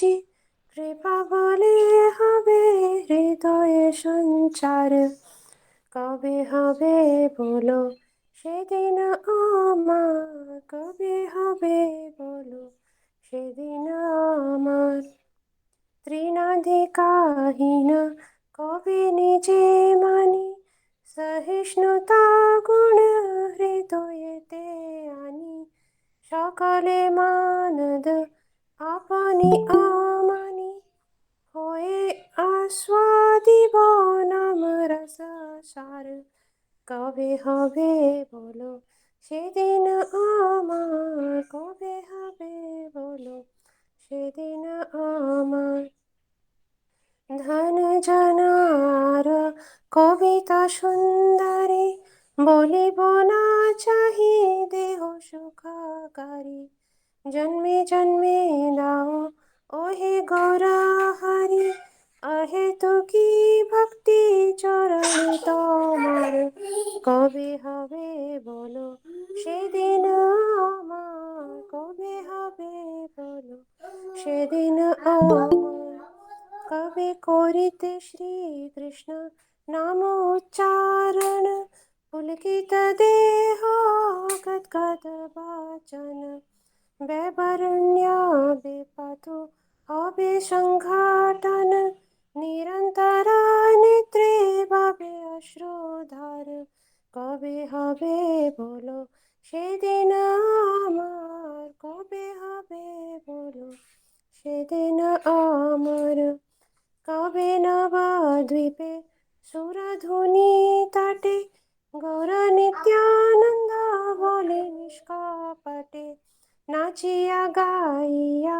জি কৃপা বলে হবে হৃদয়ে সঞ্চার, কবে হবে বলো সেদিন আমার, কবে হবে বলো সেদিন আমার। তৃণাধিকাহীন কবে নিজে মানি, সহিষ্ণুতা গুণ হৃদয়েতে আনি, সকালে মানদ আপনি আমানি, হয়ে আস্বাদিব নাম রস সার, কবে হবে বলো সেদিন আমার, কবে হবে বলো সেদিন আমার। ধন জানার কবিতা সুন্দরী, বলিব না চাহি দেহ সুখাকারী, জন্মে জন্মে দাও ওহে গৌরা হরি, আহে তো কি ভক্তি চরণে তোমার, কবে হবে বলো সেদিন আমার, কবে হবে বলো সেদিন আমার। কবে করিতে শ্রীকৃষ্ণ নাম উচ্চারণ, পুলকিত দেহ গদ্গদ বাচন, ব্যবরণ্য বিপথু হবে সংঘাটন, নিরন্তর নেত্রে ভাবে অশ্রুধার, কবে হবে বলো সেদিন আমার, কবে হবে বলো সেদিন আমার। কবে নবদ্বীপে সুরধুনী তটে, গৌর নিত্যানন্দ বলে নিষ্কপটে, নাচিয়া গাইয়া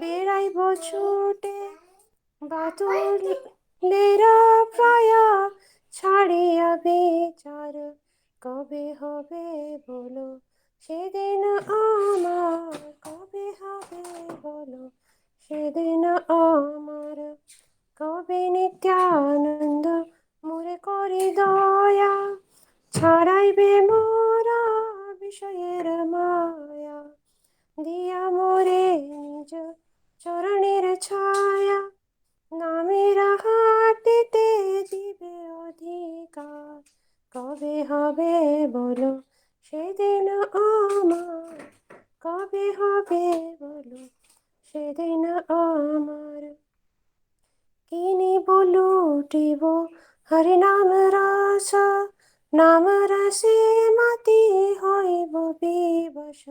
বেড়াইব ছুটে, বাতুলেরা প্রায় ছাড়িয়া বিচার, কবে হবে বলো সেদিন আমার, কবে হবে বলো সেদিন আমার। কবে নিত্যানন্দ মোরে করি দয়া, ছাড়াইবে মোরা বিষয়ের মায়া, দিয়া মোরে নিজ চরণের ছায়া, নামের হাটিতে দিবে অধিকার, কবে হবে বলো সেদিন আমার, কবে হবে বলো সেদিন আমার। কিনিব লুটিব হরি নাম রস, নাম রসে মতি হইব বিবশ,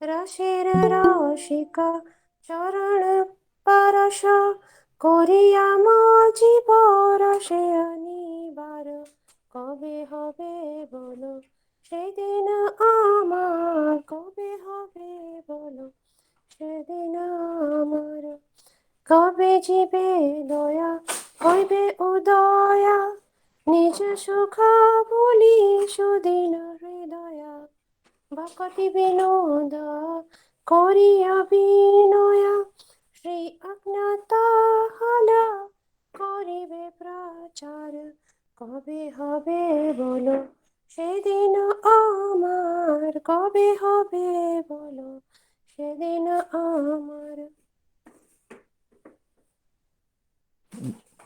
রসের রসিকা চরণ পরশ, করিয়া মজিব রসে অনিবার, কবে হবে বলো সেদিন আমার, কবে হবে বলো সেদিন আমার। কবে জীবে দয়া হইবে উদয়া, নিজ সুখ বলি সুদিন হৃদয়া, ভকতি বিনোদ করিয়া বিনয়া, শ্রী অজ্ঞাত হল করিবে প্রচার, কবে হবে বলো সেদিন আমার, কবে হবে বলো সেদিন আমার।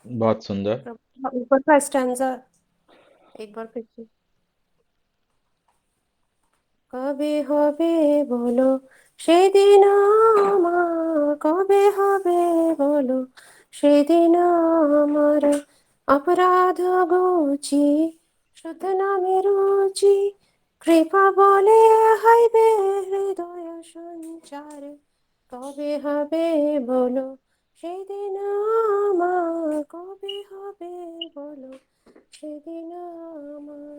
बहुत सुंदर। ऊपर का स्टैंजा एक बार फिर से। কবে হবে বলো সেদিন আমার, কবে হবে বলো সেদিন আমার। অপরাধ ঘুচি শুদ্ধ নামে রুচি, কৃপা বলে হইবে হৃদয় সঞ্চার, কবে হবে বলো সেদিন আমার, কবে হবে বলো সেদিন আমার।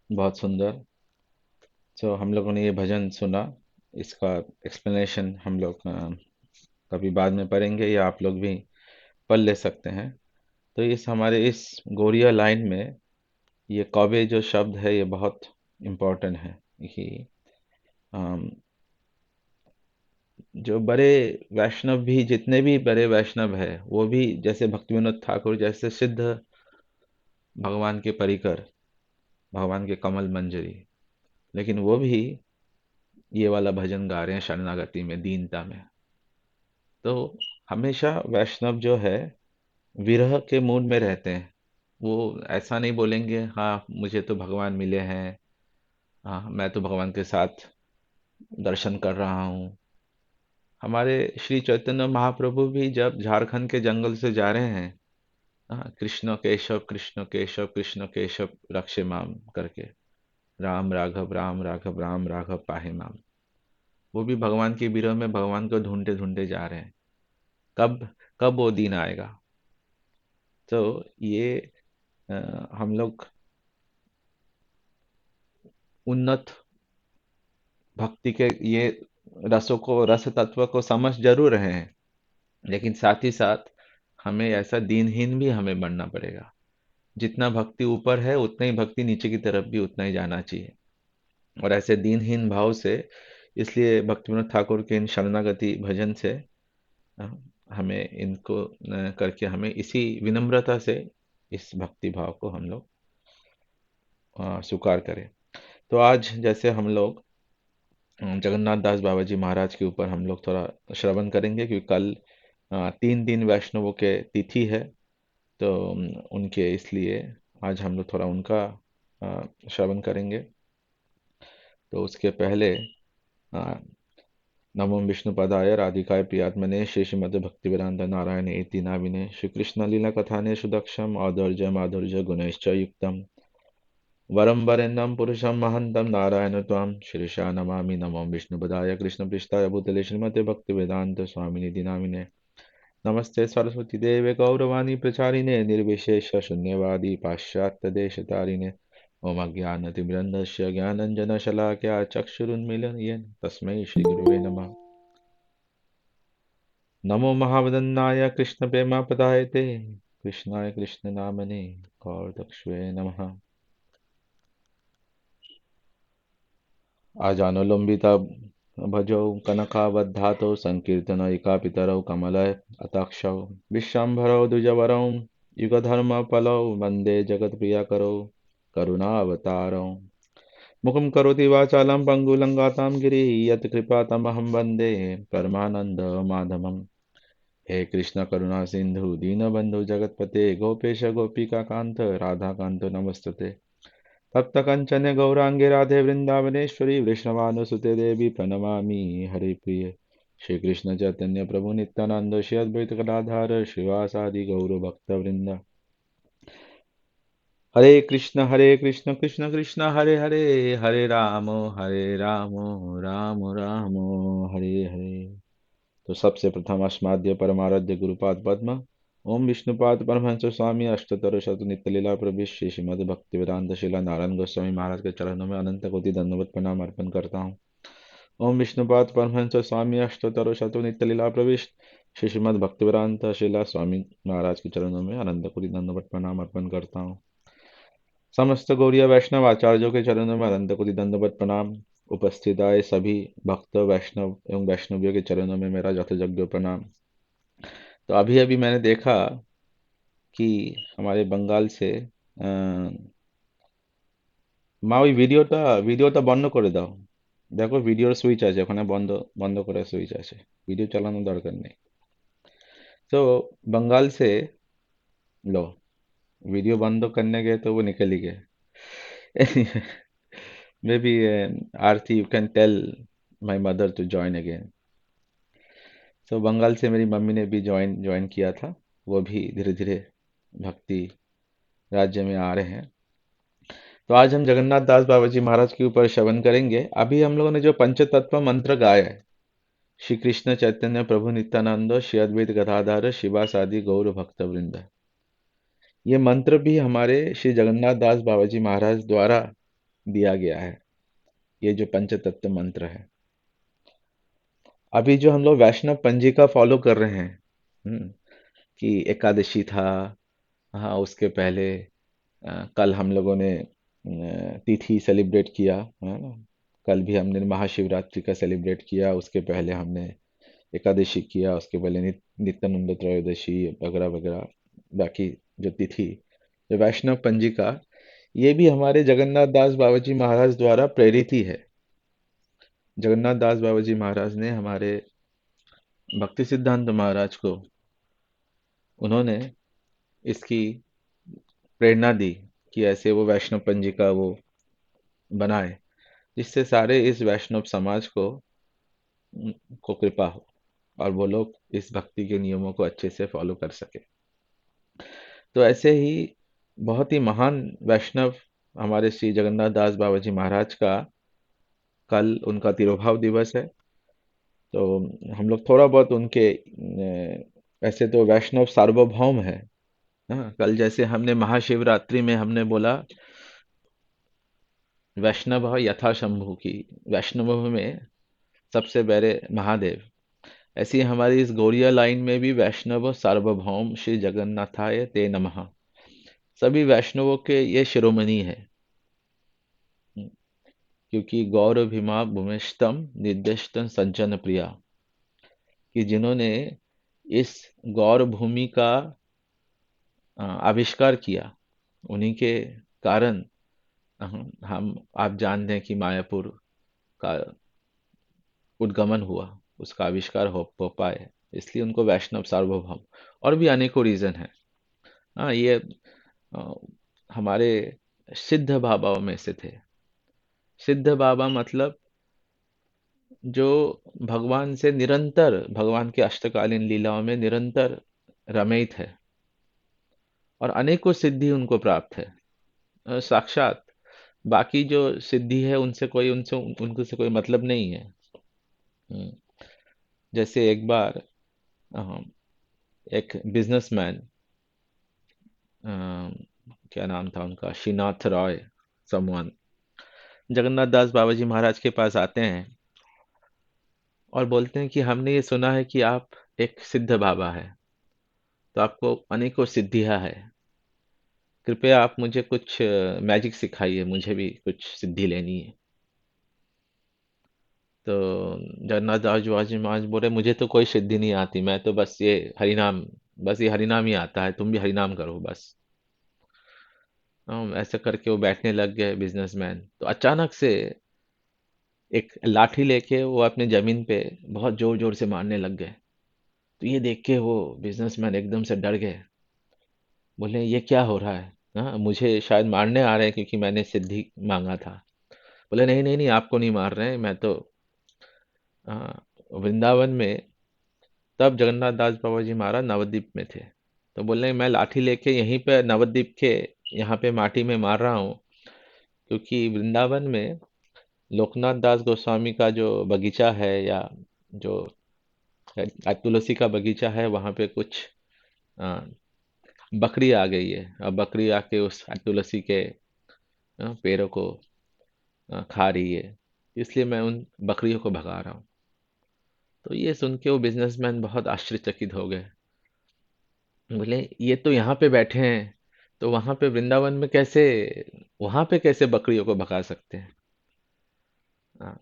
बहुत सुंदर। तो हम लोगों ने ये भजन सुना, इसका एक्सप्लेनेशन हम लोग कभी बाद में पढ़ेंगे या आप लोग भी पढ़ ले सकते हैं। तो इस हमारे इस गोरिया लाइन में ये कौवे जो शब्द है ये बहुत इम्पोर्टेंट है कि अम, जो बड़े वैष्णव भी, जितने भी बड़े वैष्णव है वो भी, जैसे भक्तिविनोद ठाकुर जैसे सिद्ध भगवान के परिकर, भगवान के कमल मंजरी, लेकिन वो भी ये वाला भजन गा रहे हैं शरणागति में, दीनता में। तो हमेशा वैष्णव जो है विरह के मूड में रहते हैं। वो ऐसा नहीं बोलेंगे हाँ मुझे तो भगवान मिले हैं, हाँ मैं तो भगवान के साथ दर्शन कर रहा हूँ। हमारे श्री चैतन्य महाप्रभु भी जब झारखंड के जंगल से जा रहे हैं, हाँ, कृष्ण केशव कृष्ण केशव रक्षे माम करके, राम राघव राम राघव पाहे माम, वो भी भगवान के विरह में भगवान को ढूंढते ढूंढते जा रहे हैं। कब कब वो दिन आएगा। तो ये हम लोग उन्नत भक्ति के ये रसों को, रस तत्व को समझ जरूर रहे हैं, लेकिन साथ ही साथ हमें ऐसा दीनहीन भी हमें बनना पड़ेगा। जितना भक्ति ऊपर है उतना ही भक्ति नीचे की तरफ भी उतना ही जाना चाहिए। और ऐसे दीनहीन भाव से, इसलिए भक्तिविनोद ठाकुर के इन शरणागति भजन से अ, हमें इनको करके हमें इसी विनम्रता से इस भक्ति भाव को हम लोग स्वीकार करें। तो आज जैसे हम लोग जगन्नाथ दास बाबा जी महाराज के ऊपर हम लोग थोड़ा श्रवण करेंगे, क्योंकि कल 3 दिन वैष्णवों के तिथि है। तो उनके इसलिए आज हम लोग थोड़ा उनका श्रवण करेंगे। तो उसके पहले अ, नमो विष्णुपदाय राधिकाय प्रियात्मने श्री श्रीमद् भक्तिवेदांत नारायण इति नामिने श्री कृष्ण लीला कथाने सुदक्षम औदर्य माधुर्य गुणैश्च युक्तम वरं वरेण्यं पुरुषं महन्तं नारायण त्वां शीर्षा नमामि। नमो विष्णुपदाय कृष्णपृष्ठाय भूतले श्रीमते भक्तिवेदांत स्वामिनिधि नामिने नमस्ते सरस्वती देवे गौरवाणी प्रचारिणे निर्विशेष शून्यवादी पाश्चात्य देशतारिणे ओम अज्ञानतिमिरन्धस्य ज्ञानञ्जनशलाकया चक्षुरुन्मीलयन् तस्मै श्रीगुरुवे नमः। नमो महावदन्नाय कृष्णप्रेमापदाय ते कृष्णाय कृष्णनामने गौरदक्षिणे नमः। आजानुलम्बिता भजौ कनकावद्धातौ सङ्कीर्तनैका पितरौ कमलय अताक्षौ विश्वम्भरौ द्विजवरौ युगधर्मफलौ वन्दे जगत्प्रियकरौ करुणावतारौ। मुखं करोति वाचालं पङ्गुलङ्गातां गिरिः यत्कृपातमहं वन्दे परमानन्दमाधवम्। हे कृष्ण करुणा सिंधु दीनबंधु जगतपते गोपेश गोपिकाकांत राधाकांत नमस्तते। तप्त कंचन गौरांगे राधे वृंदावनेश्वरी वैष्णवानुसुते देवी प्रणमामि हरि प्रिय। श्री कृष्ण चैतन्य प्रभु नित्यानंद श्री अद्वैत गदाधर श्रीवासादि गौर भक्त वृंद। हरे कृष्ण कृष्ण कृष्ण हरे हरे, हरे राम राम राम हरे हरे। तो सबसे प्रथम अस्माद्य परमाराध्य गुरुपाद पद्म ओम विष्णुपाद परमहंस स्वामी अष्टोत्तर शतु नित्य लीला प्रविष्ट श्री श्रीमद भक्ति वेदांत शिला नारायण गोस्वामी महाराज के चरणों में अनंत कोटि दंडवत प्रणाम अर्पण करता हूँ। ओम विष्णुपाद परमहंस स्वामी अष्टोत्तर शतु नित्य लीला प्रविष्ट श्री श्रीमद भक्ति वेदांत शिला स्वामी महाराज के चरणों में अनंत कोटि दंडवत प्रणाम अर्पण करता हूँ। समस्त गौरिया वैष्णव आचार्यों के चरणों में अनंत कोटि दंडवत प्रणाम। उपस्थित आए सभी भक्त वैष्णव एवं वैष्णवियों के चरणों में मेरा यथोयोग्य प्रणाम। तो अभी अभी मैंने देखा कि हमारे बंगाल से মা ওই ভিডিওটা বন্ধ করে দাও। দেখো ভিডিওর সুইচ আছে ওখানে, বন্ধ বন্ধ করার সুইচ আছে, ভিডিও চালানোর দরকার নেই। तो बंगाल से लो, वीडियो बंद करने गए तो वो निकल ही गए। Maybe Aarti you can tell my mother to join again. तो बंगाल से मेरी मम्मी ने भी ज्वाइन ज्वाइन किया था, वो भी धीरे धीरे भक्ति राज्य में आ रहे हैं। तो आज हम जगन्नाथ दास बाबा जी महाराज के ऊपर श्रवण करेंगे। अभी हम लोगों ने जो पंचतत्व मंत्र गाया है, श्री कृष्ण चैतन्य प्रभु नित्यानंद श्री अद्वैत गदाधर शिवासादि गौर भक्त वृंद, ये मंत्र भी हमारे श्री जगन्नाथ दास बाबा जी महाराज द्वारा दिया गया है। ये जो पंचतत्व मंत्र है, अभी जो हम लोग वैष्णव पंजिका फॉलो कर रहे हैं, कि एकादशी था, हाँ उसके पहले कल हम लोगों ने तिथि सेलिब्रेट किया, है ना। कल भी हमने महाशिवरात्रि का सेलिब्रेट किया, उसके पहले हमने एकादशी किया, उसके पहले नित्यानंद त्रयोदशी वगैरह वगैरह। बाकी जो तिथि, जो वैष्णव पंजिका, ये भी हमारे जगन्नाथ दास बाबा जी महाराज द्वारा प्रेरित ही है। जगन्नाथ दास बाबा जी महाराज ने हमारे भक्ति सिद्धांत महाराज को उन्होंने इसकी प्रेरणा दी कि ऐसे वो वैष्णव पंजिका वो बनाए, जिससे सारे इस वैष्णव समाज को कृपा हो और वो लोग इस भक्ति के नियमों को अच्छे से फॉलो कर सके। तो ऐसे ही बहुत ही महान वैष्णव हमारे श्री जगन्नाथ दास बाबा जी महाराज का कल उनका तिरुभाव दिवस है। तो हम लोग थोड़ा बहुत उनके ऐसे तो वैष्णव सार्वभौम है। हाँ, कल जैसे हमने महाशिवरात्रि में हमने बोला वैष्णव यथा शंभु की, वैष्णव में सबसे बड़े महादेव। ऐसी हमारी इस गौड़िया लाइन में भी वैष्णव सार्वभौम श्री जगन्नाथाय ते नमः, सभी वैष्णवों के ये शिरोमणि है। क्योंकि गौर भीमा भूमिष्ठम निर्दिष्टम सज्जन प्रिया, कि जिन्होंने इस गौर भूमि का आविष्कार किया, उन्हीं के कारण हम आप जानते हैं कि मायापुर का उद्गमन हुआ, उसका आविष्कार हो पाए, इसलिए उनको वैष्णव सार्वभौम। और भी अनेकों रीजन है। हाँ, ये अ, हमारे सिद्ध बाबाओं में से थे। सिद्ध बाबा मतलब जो भगवान से निरंतर, भगवान के अष्टकालीन लीलाओं में निरंतर रमैत है और अनेकों सिद्धि उनको प्राप्त है। साक्षात बाकी जो सिद्धि है उनसे कोई उनको से कोई मतलब नहीं है। हम्म, जैसे एक बार अ, एक बिजनेसमैन, क्या नाम था उनका, श्रीनाथ रॉय समवन, जगन्नाथ दास बाबा जी महाराज के पास आते हैं और बोलते हैं कि हमने ये सुना है कि आप एक सिद्ध बाबा है, तो आपको अनेकों सिद्धियां है, कृपया आप मुझे कुछ मैजिक सिखाइए, मुझे भी कुछ सिद्धि लेनी है। तो जगन्नाथ दास बाबा जी महाराज बोले मुझे तो कोई सिद्धि नहीं आती, मैं तो बस ये हरिनाम, बस ये हरिनाम ही आता है, तुम भी हरिनाम करो बस। ऐसे करके वो बैठने लग गए बिजनेसमैन। तो अचानक से एक लाठी लेके वो अपने जमीन पे बहुत जोर जोर से मारने लग गए। तो ये देख के वो बिजनेसमैन एकदम से डर गए, बोले ये क्या हो रहा है, हाँ मुझे शायद मारने आ रहे हैं क्योंकि मैंने सिद्धि मांगा था। बोले नहीं नहीं नहीं, आपको नहीं मार रहे हैं, मैं तो वृंदावन में तब जगन्नाथ दास बाबा जी महाराज नवद्वीप में थे। तो बोले मैं लाठी लेके यहीं पे नवद्वीप के यहाँ पे माटी में मार रहा हूँ, क्योंकि वृंदावन में लोकनाथ दास गोस्वामी का जो बगीचा है, या जो तुलसी का बगीचा है, वहाँ पे कुछ अ, बकरी आ गई है, और बकरी आके उस तुलसी के पेड़ों को खा रही है, इसलिए मैं उन बकरियों को भगा रहा हूँ। तो ये सुन के वो बिजनेसमैन बहुत आश्चर्यचकित हो गए। बोले ये तो यहाँ पे बैठे हैं, तो वहां पे वृंदावन में कैसे, वहां पे कैसे बकरियों को भगा सकते हैं। हाँ,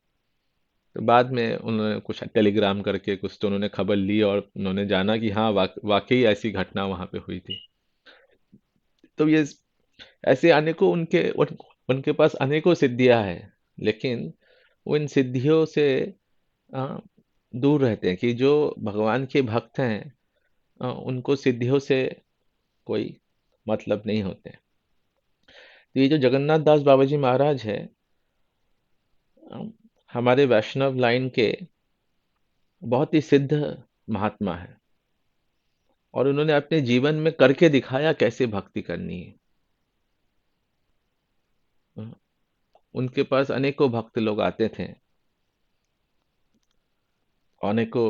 तो बाद में उन्होंने कुछ टेलीग्राम करके कुछ तो उन्होंने खबर ली और उन्होंने जाना कि हाँ वाकई ऐसी घटना वहां पे हुई थी। तो ये ऐसे अनेकों उनके पास अनेकों सिद्धियां हैं, लेकिन वो इन सिद्धियों से अ, दूर रहते हैं, कि जो भगवान के भक्त हैं उनको सिद्धियों से कोई मतलब नहीं होते। तो ये जो जगन्नाथ दास बाबा जी महाराज है, अम, हमारे वैष्णव लाइन के बहुत ही सिद्ध महात्मा है, और उन्होंने अपने जीवन में करके दिखाया कैसे भक्ति करनी है। अ, उनके पास अनेकों भक्त लोग आते थे, अनेकों,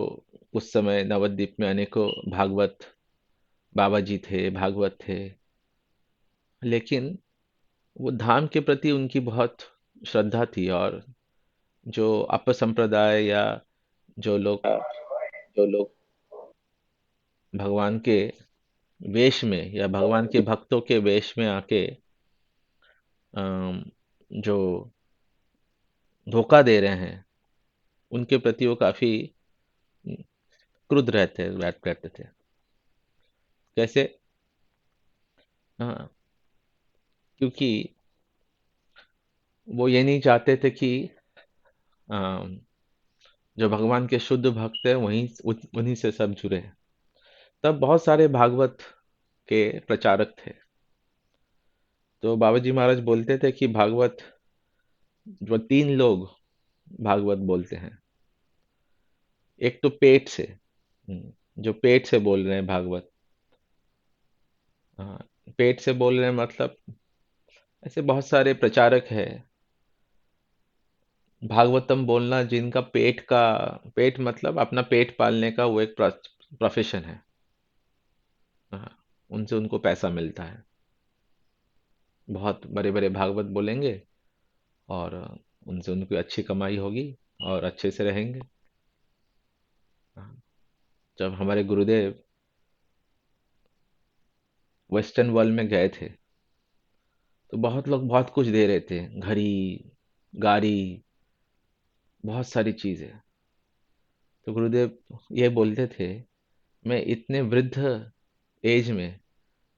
उस समय नवद्वीप में अनेकों भागवत बाबा जी थे, भागवत थे, लेकिन वो धाम के प्रति उनकी बहुत श्रद्धा थी। और जो अपसंप्रदाय, या जो लोग भगवान के वेश में, या भगवान के भक्तों के वेश में आके जो धोखा दे रहे हैं, उनके प्रति वो काफी क्रुद्ध रहते थे। कैसे? हाँ, क्योंकि वो ये नहीं चाहते थे कि जो भगवान के शुद्ध भक्त हैं वहीं उन्हीं से सब जुड़े हैं। तब बहुत सारे भागवत के प्रचारक थे। तो बाबा जी महाराज बोलते थे कि भागवत, जो 3 लोग भागवत बोलते हैं। एक तो पेट से, जो पेट से बोल रहे हैं भागवत। हाँ, पेट से बोल रहे हैं मतलब ऐसे बहुत सारे प्रचारक हैं। भागवतम बोलना जिनका पेट मतलब अपना पेट पालने का वो एक प्रोफेशन है। हाँ, उनसे उनको पैसा मिलता है। बहुत बड़े बड़े भागवत बोलेंगे और उनसे उनकी अच्छी कमाई होगी और अच्छे से रहेंगे। हाँ, जब हमारे गुरुदेव वेस्टर्न वर्ल्ड में गए थे तो बहुत लोग बहुत कुछ दे रहे थे, घड़ी, गाड़ी, बहुत सारी चीजें। तो गुरुदेव ये बोलते थे, मैं इतने वृद्ध एज में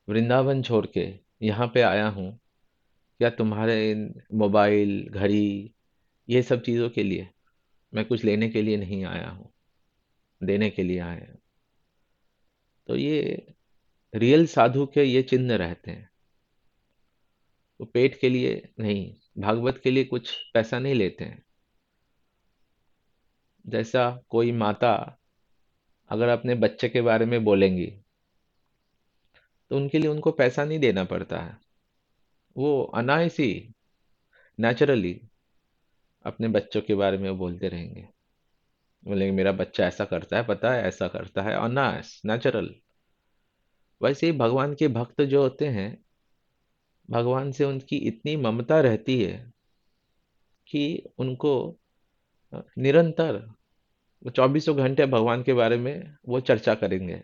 वृंदावन छोड़ के यहाँ पे आया हूँ, क्या तुम्हारे इन मोबाइल, घड़ी, ये सब चीज़ों के लिए? मैं कुछ लेने के लिए नहीं आया हूँ, देने के लिए आया हूँ। तो ये रियल साधु के ये चिन्ह रहते हैं। वो पेट के लिए नहीं, भागवत के लिए कुछ पैसा नहीं लेते हैं। जैसा कोई माता अगर अपने बच्चे के बारे में बोलेंगी तो उनके लिए उनको पैसा नहीं देना पड़ता है। वो अनायासी, नेचुरली अपने बच्चों के बारे में वो बोलते रहेंगे। बोलेंगे मेरा बच्चा ऐसा करता है, पता है, ऐसा करता है, अनायास, नेचुरल। वैसे ही भगवान के भक्त जो होते हैं, भगवान से उनकी इतनी ममता रहती है कि उनको निरंतर वो 24 घंटे भगवान के बारे में वो चर्चा करेंगे।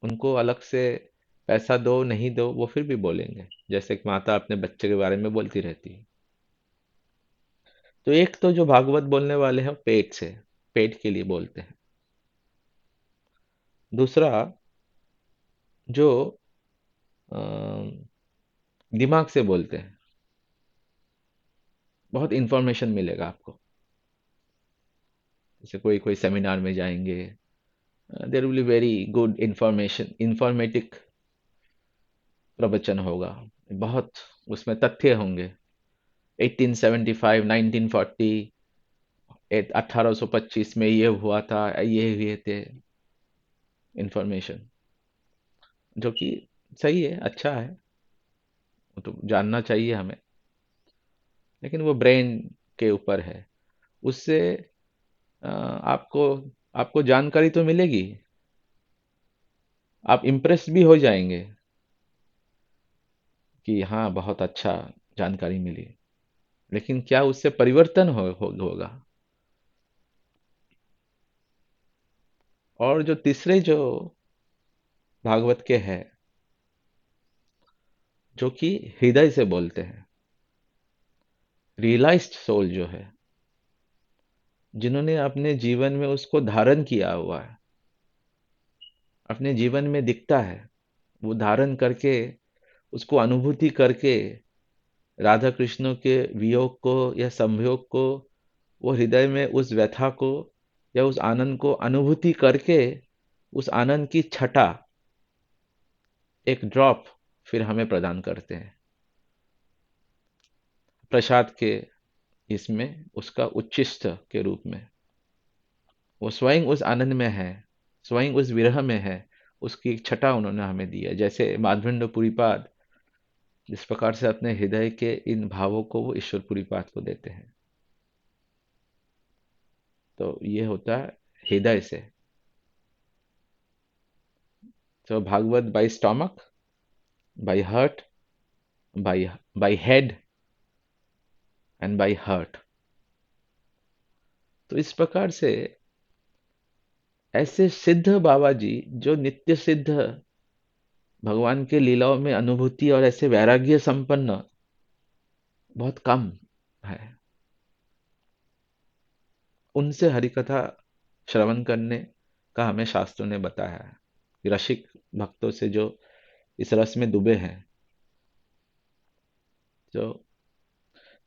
उनको अलग से पैसा दो नहीं दो वो फिर भी बोलेंगे, जैसे एक माता अपने बच्चे के बारे में बोलती रहती है। तो एक तो जो भागवत बोलने वाले हैं पेट से, पेट के लिए बोलते हैं। दूसरा जो अ, दिमाग से बोलते हैं, बहुत इंफॉर्मेशन मिलेगा आपको। जैसे कोई कोई सेमिनार में जाएंगे, there will be very good information, informatic प्रवचन होगा, बहुत उसमें तथ्य होंगे। 1875, 1940, 1825 में ये हुआ था, ये हुए थे, इंफॉर्मेशन जो कि सही है, अच्छा है, वो तो जानना चाहिए हमें। लेकिन वो ब्रेन के ऊपर है। उससे आपको आपको जानकारी तो मिलेगी, आप इम्प्रेस भी हो जाएंगे कि हाँ बहुत अच्छा जानकारी मिली। लेकिन क्या उससे परिवर्तन होगा? और जो तीसरे जो भागवत के हैं, जो कि हृदय से बोलते हैं, रियलाइज्ड सोल जो है, जिन्होंने अपने जीवन में उसको धारण किया हुआ है, अपने जीवन में दिखता है, वो धारण करके, उसको अनुभूति करके, राधा कृष्ण के वियोग को या संयोग को, वो हृदय में उस व्यथा को या उस आनंद को अनुभूति करके, उस आनंद की छटा, एक ड्रॉप फिर हमें प्रदान करते हैं प्रसाद के, इसमें उसका उच्छिष्ट के रूप में। वो स्वयं उस आनंद में है, स्वयं उस विरह में है, उसकी एक छटा उन्होंने हमें दी है। जैसे माधवेंद्र पुरीपाद जिस प्रकार से अपने हृदय के इन भावों को वो ईश्वर पुरीपाद को देते हैं। तो ये होता है हृदय से। तो Bhagavat by stomach, by heart, by head and by heart. तो इस प्रकार से ऐसे सिद्ध बाबा जी जो नित्य सिद्ध भगवान के लीलाओं में अनुभूति और ऐसे वैराग्य संपन्न बहुत कम है, उनसे हरिकथा श्रवण करने का हमें शास्त्रों ने बताया है कि रसिक भक्तों से जो इस रस में डूबे हैं। तो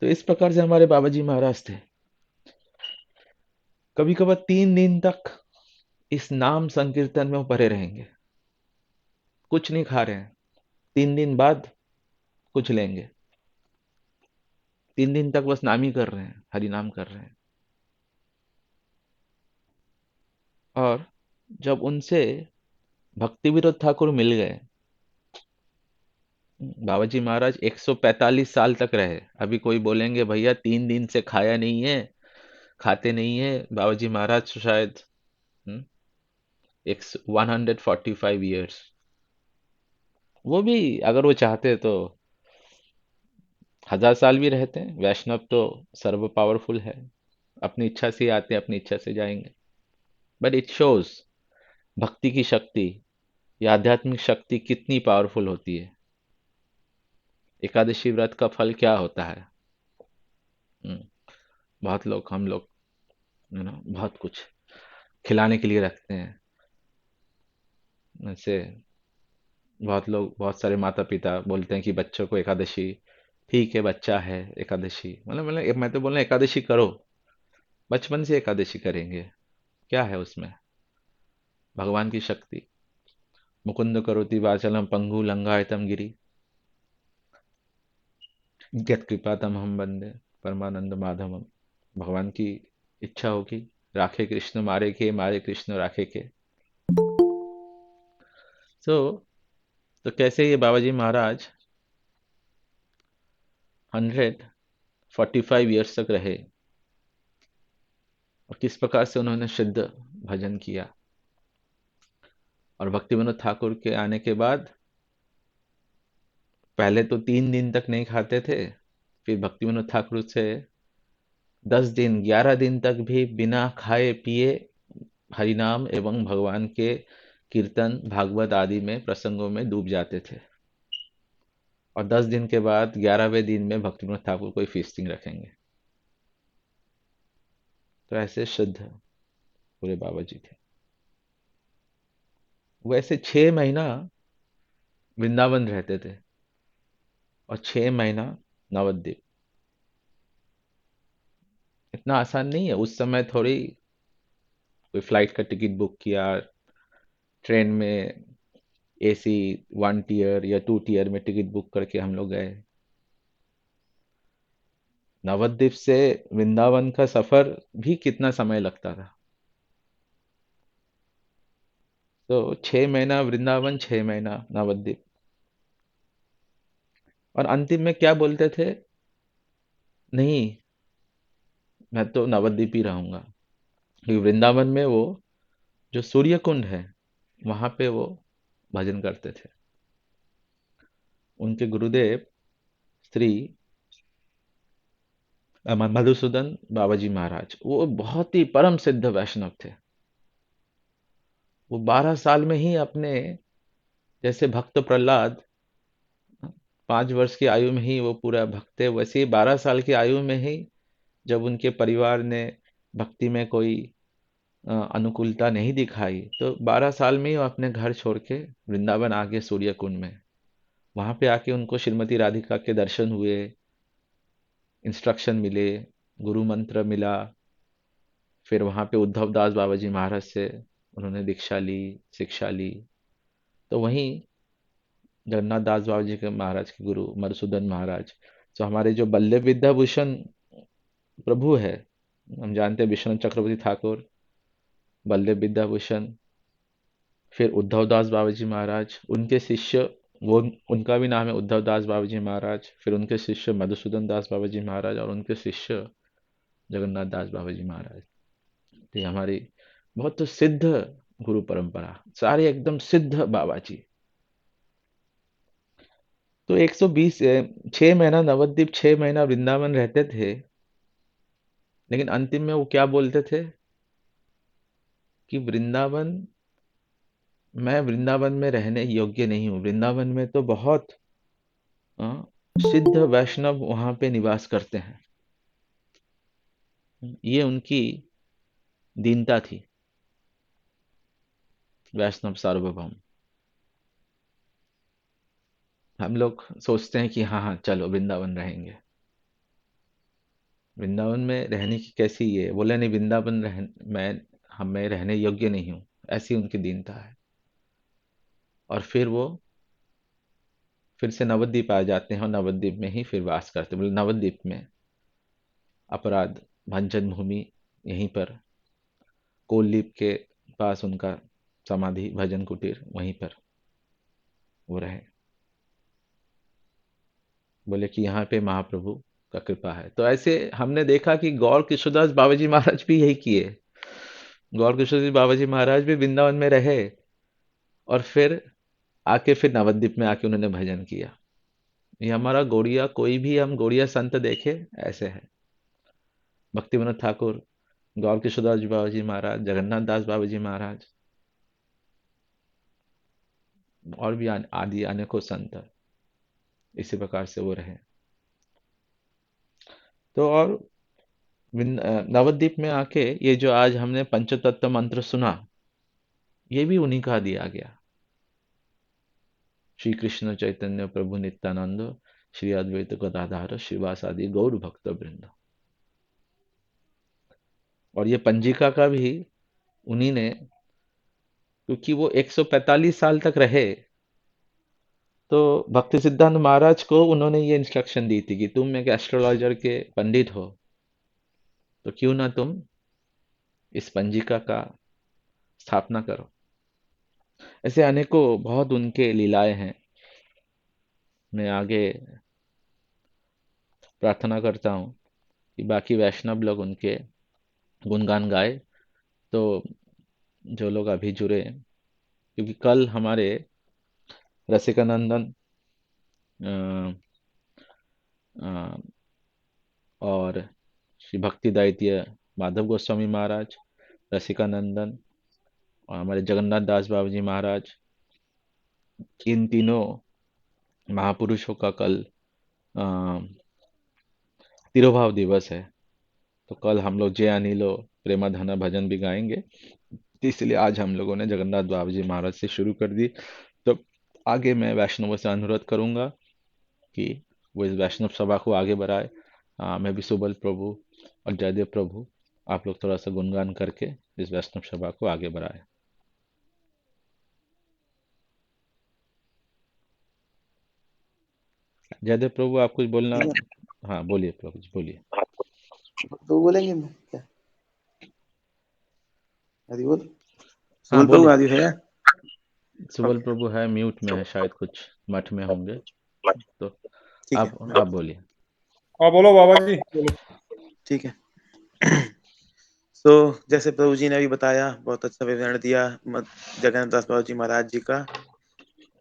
तो इस प्रकार से हमारे बाबा जी महाराज थे। कभी कभार 3 दिन तक इस नाम संकीर्तन में वो परे रहेंगे, कुछ नहीं खा रहे हैं। 3 दिन बाद कुछ लेंगे। 3 दिन तक बस नाम ही कर रहे हैं, हरि नाम कर रहे हैं। और जब उनसे भक्ति विनोद ठाकुर मिल गए, बाबा जी महाराज 145 साल तक रहे। अभी कोई बोलेंगे भैया 3 दिन से खाया नहीं है, खाते नहीं है, बाबा जी महाराज तो शायद 145 ईयर्स। वो भी अगर वो चाहते तो 1000 साल भी रहते हैं। वैष्णव तो सर्व पावरफुल है, अपनी इच्छा से ही आते हैं, अपनी इच्छा से जाएंगे। बट इट शोज भक्ति की शक्ति या आध्यात्मिक शक्ति कितनी पावरफुल होती है। एकादशी व्रत का फल क्या होता है? हम्म, बहुत लोग, हम लोग बहुत कुछ खिलाने के लिए रखते हैं। जैसे बहुत लोग, बहुत सारे माता पिता बोलते हैं कि बच्चों को एकादशी, ठीक है बच्चा है, एकादशी मतलब मैं तो बोल रहा हूं एकादशी करो, बचपन से एकादशी करेंगे, क्या है उसमें? भगवान की शक्ति। मुकुंद करोति वाचलम पंगु लंघायतम गिरी, यत् कृपा तमहम बंदे परमानंद माधवम। भगवान की इच्छा होगी, राखे कृष्ण मारे के, मारे कृष्ण राखे के। तो कैसे ये बाबा जी महाराज 145 ईयर्स तक रहे और किस प्रकार से उन्होंने शुद्ध भजन किया। और भक्ति विनोद ठाकुर के आने के बाद पहले तो 3 दिन तक नहीं खाते थे, फिर भक्ति विनोद ठाकुर से 10 दिन 11 दिन तक भी बिना खाए पिए हरिनाम एवं भगवान के कीर्तन भागवत आदि में प्रसंगों में डूब जाते थे। और 10 दिन के बाद 11वें दिन में भक्ति विनोद ठाकुर कोई फीस्टिंग रखेंगे। तो ऐसे शुद्ध पूरे बाबा जी थे। वैसे 6 महीना वृंदावन रहते थे और 6 महीना नवद्वीप। इतना आसान नहीं है। उस समय थोड़ी कोई फ्लाइट का टिकट बुक किया, ट्रेन में एसी 1 टियर या 2 टियर में टिकट बुक करके हम लोग गए। नवद्वीप से वृंदावन का सफर भी कितना समय लगता था। तो 6 महीना वृंदावन, 6 महीना नवद्वीप। और अंतिम में क्या बोलते थे? नहीं, मैं तो नवद्वीप ही रहूंगा। क्योंकि वृंदावन में वो जो सूर्य कुंड है, वहां पे वो भजन करते थे। उनके गुरुदेव श्री मधुसूदन बाबा जी महाराज, वो बहुत ही परम सिद्ध वैष्णव थे। वो 12 साल में ही अपने, जैसे भक्त प्रहलाद 5 वर्ष की आयु में ही वो पूरा भक्त है, वैसे ही 12 साल की आयु में ही जब उनके परिवार ने भक्ति में कोई अनुकूलता नहीं दिखाई, तो 12 साल में ही वो अपने घर छोड़ के वृंदावन आ गए सूर्य कुंड में। वहां पे आके उनको श्रीमती राधिका के दर्शन हुए, इंस्ट्रक्शन मिले, गुरु मंत्र मिला। फिर वहां पे उद्धव दास बाबा जी महाराज से उन्होंने दीक्षा ली, शिक्षा ली। तो वहीं जगन्नाथ दास बाबा जी के महाराज के गुरु मधुसूदन महाराज, तो हमारे जो बल्लभ विद्याभूषण प्रभु है, हम जानते हैं विश्वनाथ चक्रवर्ती ठाकुर, बल्लभ विद्याभूषण, फिर उद्धव दास बाबा जी महाराज, उनके शिष्य, वो उनका भी नाम है उद्धव दास बाबा जी महाराज। फिर उनके शिष्य मधुसूदन दास बाबा जी महाराज और उनके शिष्य जगन्नाथ दास बाबा जी महाराज। तो ये हमारी बहुत तो सिद्ध गुरु परंपरा, सारे एकदम सिद्ध बाबा जी। तो 120, 6 महीना नवद्वीप, 6 महीना वृंदावन रहते थे। लेकिन अंतिम में वो क्या बोलते थे कि वृंदावन, मैं वृंदावन में रहने योग्य नहीं हूँ। वृंदावन में तो बहुत सिद्ध वैष्णव वहां पे निवास करते हैं। ये उनकी दीनता थी, वैष्णव सार्वभौम। हम लोग सोचते हैं कि हाँ हाँ चलो वृंदावन रहेंगे। वृंदावन में रहने की कैसी ये, बोले नहीं वृंदावन मैं रहने योग्य नहीं हूँ, ऐसी उनकी दीनता है। और फिर वो फिर से नवद्वीप आ जाते हैं और नवद्वीप में ही फिर वास करते हैं। बोले नवद्वीप में अपराध भंजन भूमि, यहीं पर कोललीप के पास उनका समाधि भजन कुटीर, वहीं पर वो रहे। बोले कि यहाँ पे महाप्रभु का कृपा है। तो ऐसे हमने देखा कि गौर किशोरदास बाबा जी महाराज भी यही किए। गौर किशोर बाबा जी महाराज भी वृंदावन में रहे और फिर आके फिर नवद्वीप में आके उन्होंने भजन किया। ये हमारा गौड़िया, कोई भी हम गौड़िया संत देखे ऐसे है। भक्ति विनोद ठाकुर, गौर किशोरदास जी बाबा जी महाराज, जगन्नाथ दास बाबा जी महाराज और भी आदि अनेकों संत इसी प्रकार से वो रहे। तो और नवद्वीप में आके ये जो आज हमने पंचतत्व मंत्र सुना, ये भी उन्हीं का दिया गया। श्री कृष्ण चैतन्य प्रभु नित्यानंद, श्री अद्वैत गदाधर श्रीवास आदि गौर भक्त वृंद। और ये पंजिका का भी उन्हीं ने, क्योंकि वो 145 साल तक रहे, तो भक्ति सिद्धांत महाराज को उन्होंने ये इंस्ट्रक्शन दी थी कि तुम एक एस्ट्रोलॉजर के पंडित हो, तो क्यों ना तुम इस पंजिका का स्थापना करो। ऐसे अनेकों बहुत उनके लीलाएं हैं। मैं आगे प्रार्थना करता हूँ कि बाकी वैष्णव लोग उनके गुणगान गाए। तो जो लोग अभी जुड़े, क्योंकि कल हमारे रसिकानंदन अ, अ, और श्री भक्ति दैत्य माधव गोस्वामी महाराज, रसिकानंदन और हमारे जगन्नाथ दास बाबा जी महाराज, इन तीनों महापुरुषों का कल अ, तिरुभाव दिवस है। तो कल हम लोग जय अनिलो प्रेमाधना भजन भी गाएंगे। इसलिए आज हम लोगों ने जगन्नाथ बाबा जी महाराज से शुरू कर दी। तो आगे मैं वैष्णवों से अनुरोध करूंगा कि वो इस वैष्णव सभा को आगे बढ़ाए। मैं भी सुबल प्रभु और जयदेव प्रभु, आप लोग थोड़ा सा गुणगान करके इस वैष्णव सभा को आगे बढ़ाए। जयदेव प्रभु, आप कुछ बोलना? हाँ बोलिए प्रभु जी, बोलिए। तो बोलेंगे क्या? हरि बोल। हाँ सुबल प्रभु बोलिए। आदि है। सुबल प्रभु है, म्यूट में है शायद, कुछ मठ में होंगे। तो ठीक है, आप बोलिए। हाँ बोलो बाबा जी, बोलो। ठीक है। तो जैसे प्रभु जी ने अभी बताया, बहुत अच्छा विवरण दिया जगन्नाथ दास बाबा जी महाराज जी का।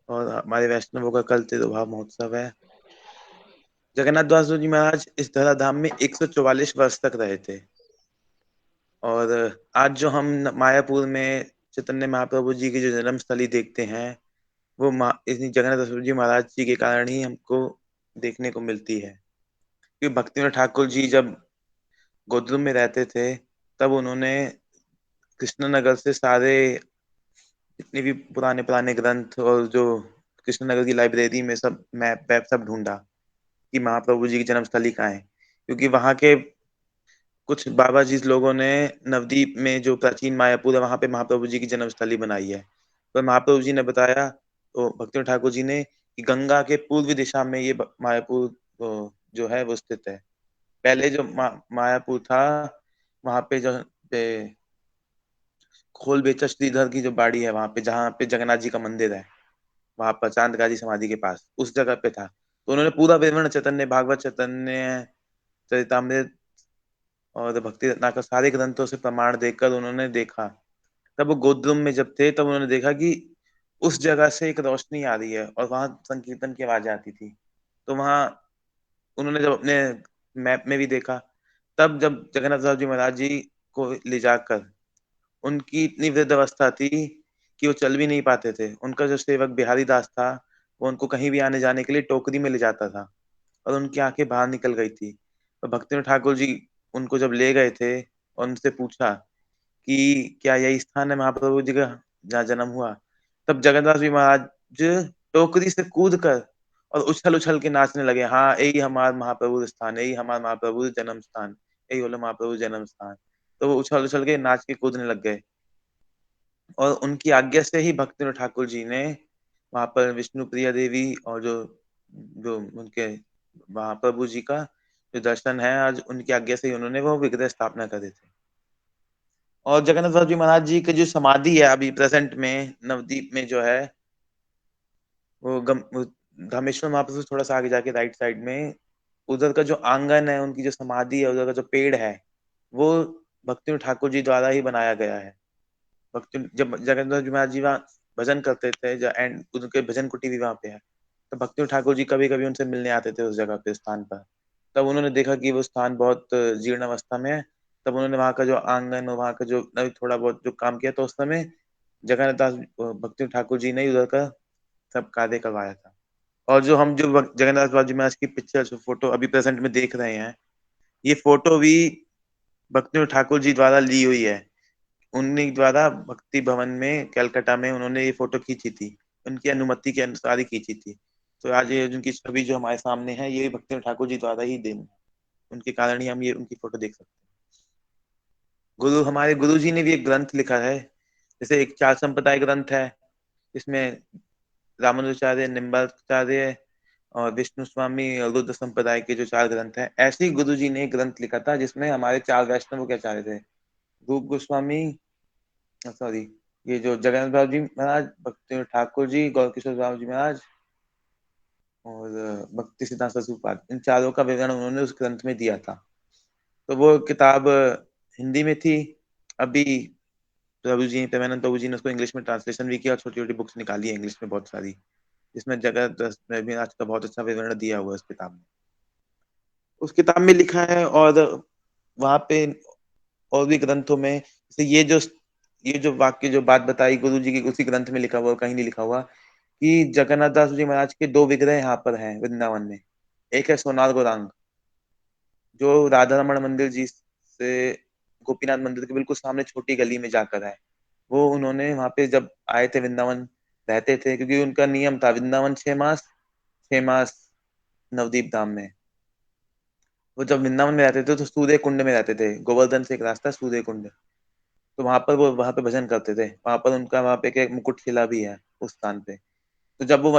और हमारे वैष्णवों का कल तिरुभाव महोत्सव है। जगन्नाथ दास बाबा जी महाराज इस धराधाम में 144 वर्ष तक रहे थे। और आज जो हम मायापुर में चैतन्य महाप्रभु जी की जो जन्म स्थली देखते हैं, वो जगन्नाथ दास बाबा जी महाराज जी के कारण ही हमको देखने को मिलती है। क्योंकि भक्तिविनोद ठाकुर जी जब गोद्रुम में रहते थे, तब उन्होंने कृष्णनगर से सारे जितने भी पुराने पुराने ग्रंथ और जो कृष्णनगर की लाइब्रेरी में सब मैप वैप सब ढूंढा कि महाप्रभु जी की जन्म स्थली कहाँ है। क्योंकि वहां के कुछ बाबा जी लोगों ने नवदीप में जो प्राचीन मायापुर है, वहां पे महाप्रभु जी की जन्म स्थली बनाई है। तो महाप्रभु जी ने बताया, तो भक्तिविनोद ठाकुर जी ने, कि गंगा के पूर्व दिशा में ये मायापुर जो है वो स्थित है। पहले जो मायापुर था, वहां पे जो खोल बेचा श्रीधर की जो बाड़ी है, वहां पे जहाँ पे जगन्नाथ जी का मंदिर है, वहां पर चांदगाजी समाधि के पास उस जगह पे था। तो उन्होंने पूरा विवरण चैतन्य भागवत, चैतन्य चरितामृत और भक्ति रत्नाकर सारे ग्रंथों से प्रमाण देकर उन्होंने देखा। तब वो गोद्रुम में जब थे, तब उन्होंने देखा कि उस जगह से एक रोशनी आ रही है और वहां संकीर्तन की आवाज आती थी। तो वहां उन्होंने जब अपने मैप में भी देखा, तब जब जगन्नाथ दास जी महाराज जी को ले जाकर, उनकी इतनी वृद्ध अवस्था थी कि वो चल भी नहीं पाते थे। उनका जो सेवक बिहारी दास था, वो उनको कहीं भी आने जाने के लिए टोकरी में ले जाता था और उनकी आंखें बाहर निकल गई थी। तो भक्तिविनोद ठाकुर जी उनको जब ले गए थे और उनसे पूछा कि क्या यही स्थान है महाप्रभु जी का जहाँ जन्म हुआ, तब जगन्नाथ जी महाराज टोकरी से कूद कर और उछल उछल के नाचने लगे, हाँ यही हमारा महाप्रभु स्थान, यही हमारा महाप्रभु जन्म स्थान, यही बोला महाप्रभु जन्म स्थान। तो वो उछल उछल के नाच के कूदने लग गए और उनकी आज्ञा से ही भक्तिविनोद ठाकुर जी ने वहां पर विष्णु प्रिया देवी और जो जो उनके महाप्रभु जी का जो दर्शन है, आज उनकी आज्ञा से ही उन्होंने वो विग्रह स्थापना करे थे। और जगन्नाथ बाबू जी महाराज जी की जो समाधि है अभी प्रेजेंट में नवदीप में जो है, वो धामेश्वर महाप्रभु से थोड़ा सा आगे जाके राइट साइड में उधर का जो आंगन है, उनकी जो समाधि है, उधर का जो पेड़ है, वो भक्तिविनोद ठाकुर जी द्वारा ही बनाया गया है। भक्ति जब जगन्नाथ जी महाराज जी वहाँ भजन करते थे एंड उनके भजन कुटी भी वहाँ पे है, तो भक्तिविनोद ठाकुर जी कभी कभी उनसे मिलने आते थे उस जगह पे स्थान पर। तब उन्होंने देखा कि वो स्थान बहुत जीर्ण अवस्था में है, तब उन्होंने वहाँ का जो आंगन और वहाँ का जो थोड़ा बहुत जो काम किया, तो उस समय जगन्नाथ दास भक्तिविनोद ठाकुर जी ने उधर का सब कार्य करवाया था। और जो हम जो जगन्नाथ बाबू जी महाराज की पिक्चर जो फोटो अभी प्रेजेंट में देख रहे हैं, ये फोटो भी भक्तिविनोद ठाकुर जी द्वारा ली हुई है। उन्हीं द्वारा भक्ति भवन में कलकत्ता में उन्होंने ये फोटो खींची थी, उनकी अनुमति के अनुसार ही खींची थी। तो आज ये उनकी छवि जो हमारे सामने है, ये भक्तिविनोद ठाकुर जी द्वारा ही देन है, उनके कारण ही हम ये उनकी फोटो देख सकते हैं। हमारे गुरु जी ने भी एक ग्रंथ लिखा है, जैसे एक चार संप्रदाय ग्रंथ है, इसमें रामानुजाचार्य, निम्बाचार्य और विष्णु स्वामी और रुद्र संप्रदाय के जो चार ग्रंथ हैं, ऐसे ही गुरु जी ने एक ग्रंथ लिखा था जिसमें हमारे चार वैष्णव के आचार्य थे, रूप गोस्वामी, सॉरी, ये जो जगन्नाथ बाबू जी महाराज, भक्ति ठाकुर जी, गौरकिशोर बाबू जी महाराज और भक्ति सिद्धांत सरस्वती, इन चारों का विवरण उन्होंने उस ग्रंथ में दिया था। तो वो किताब हिंदी में थी, अभी प्रभु जी प्रेमानंद प्रभु जी ने उसको इंग्लिश में ट्रांसलेशन भी किया और छोटी छोटी बुक्स निकाली है इंग्लिश में बहुत सारी, जिसमें जगत में आज का बहुत अच्छा विवरण दिया हुआ है उस किताब में। उस किताब में लिखा है और वहां पे और भी ग्रंथों में, जैसे ये जो वाक्य जो बात बताई गुरु जी की, उसी ग्रंथ में लिखा हुआ, कहीं नहीं लिखा हुआ कि जगन्नाथ दास जी महाराज के दो विग्रह यहाँ पर हैं वृंदावन में। एक है सोनार गौरांग, जो राधा रमण मंदिर जी से गोपीनाथ मंदिर के बिल्कुल सामने छोटी गली में जाकर है। वो उन्होंने वहां पे जब आए थे वृंदावन रहते थे, क्योंकि उनका नियम था वृंदावन 6 मास, 6 मास नवदीप धाम में। वो जब वृंदावन में रहते थे तो सूर्य कुंड में रहते थे, गोवर्धन से एक रास्ता सूर्य कुंड, तो वहां पर वो वहां पे भजन करते थे। वहां पर उनका वहां पे एक मुकुट शिला भी है उस स्थान पे। तो जब वो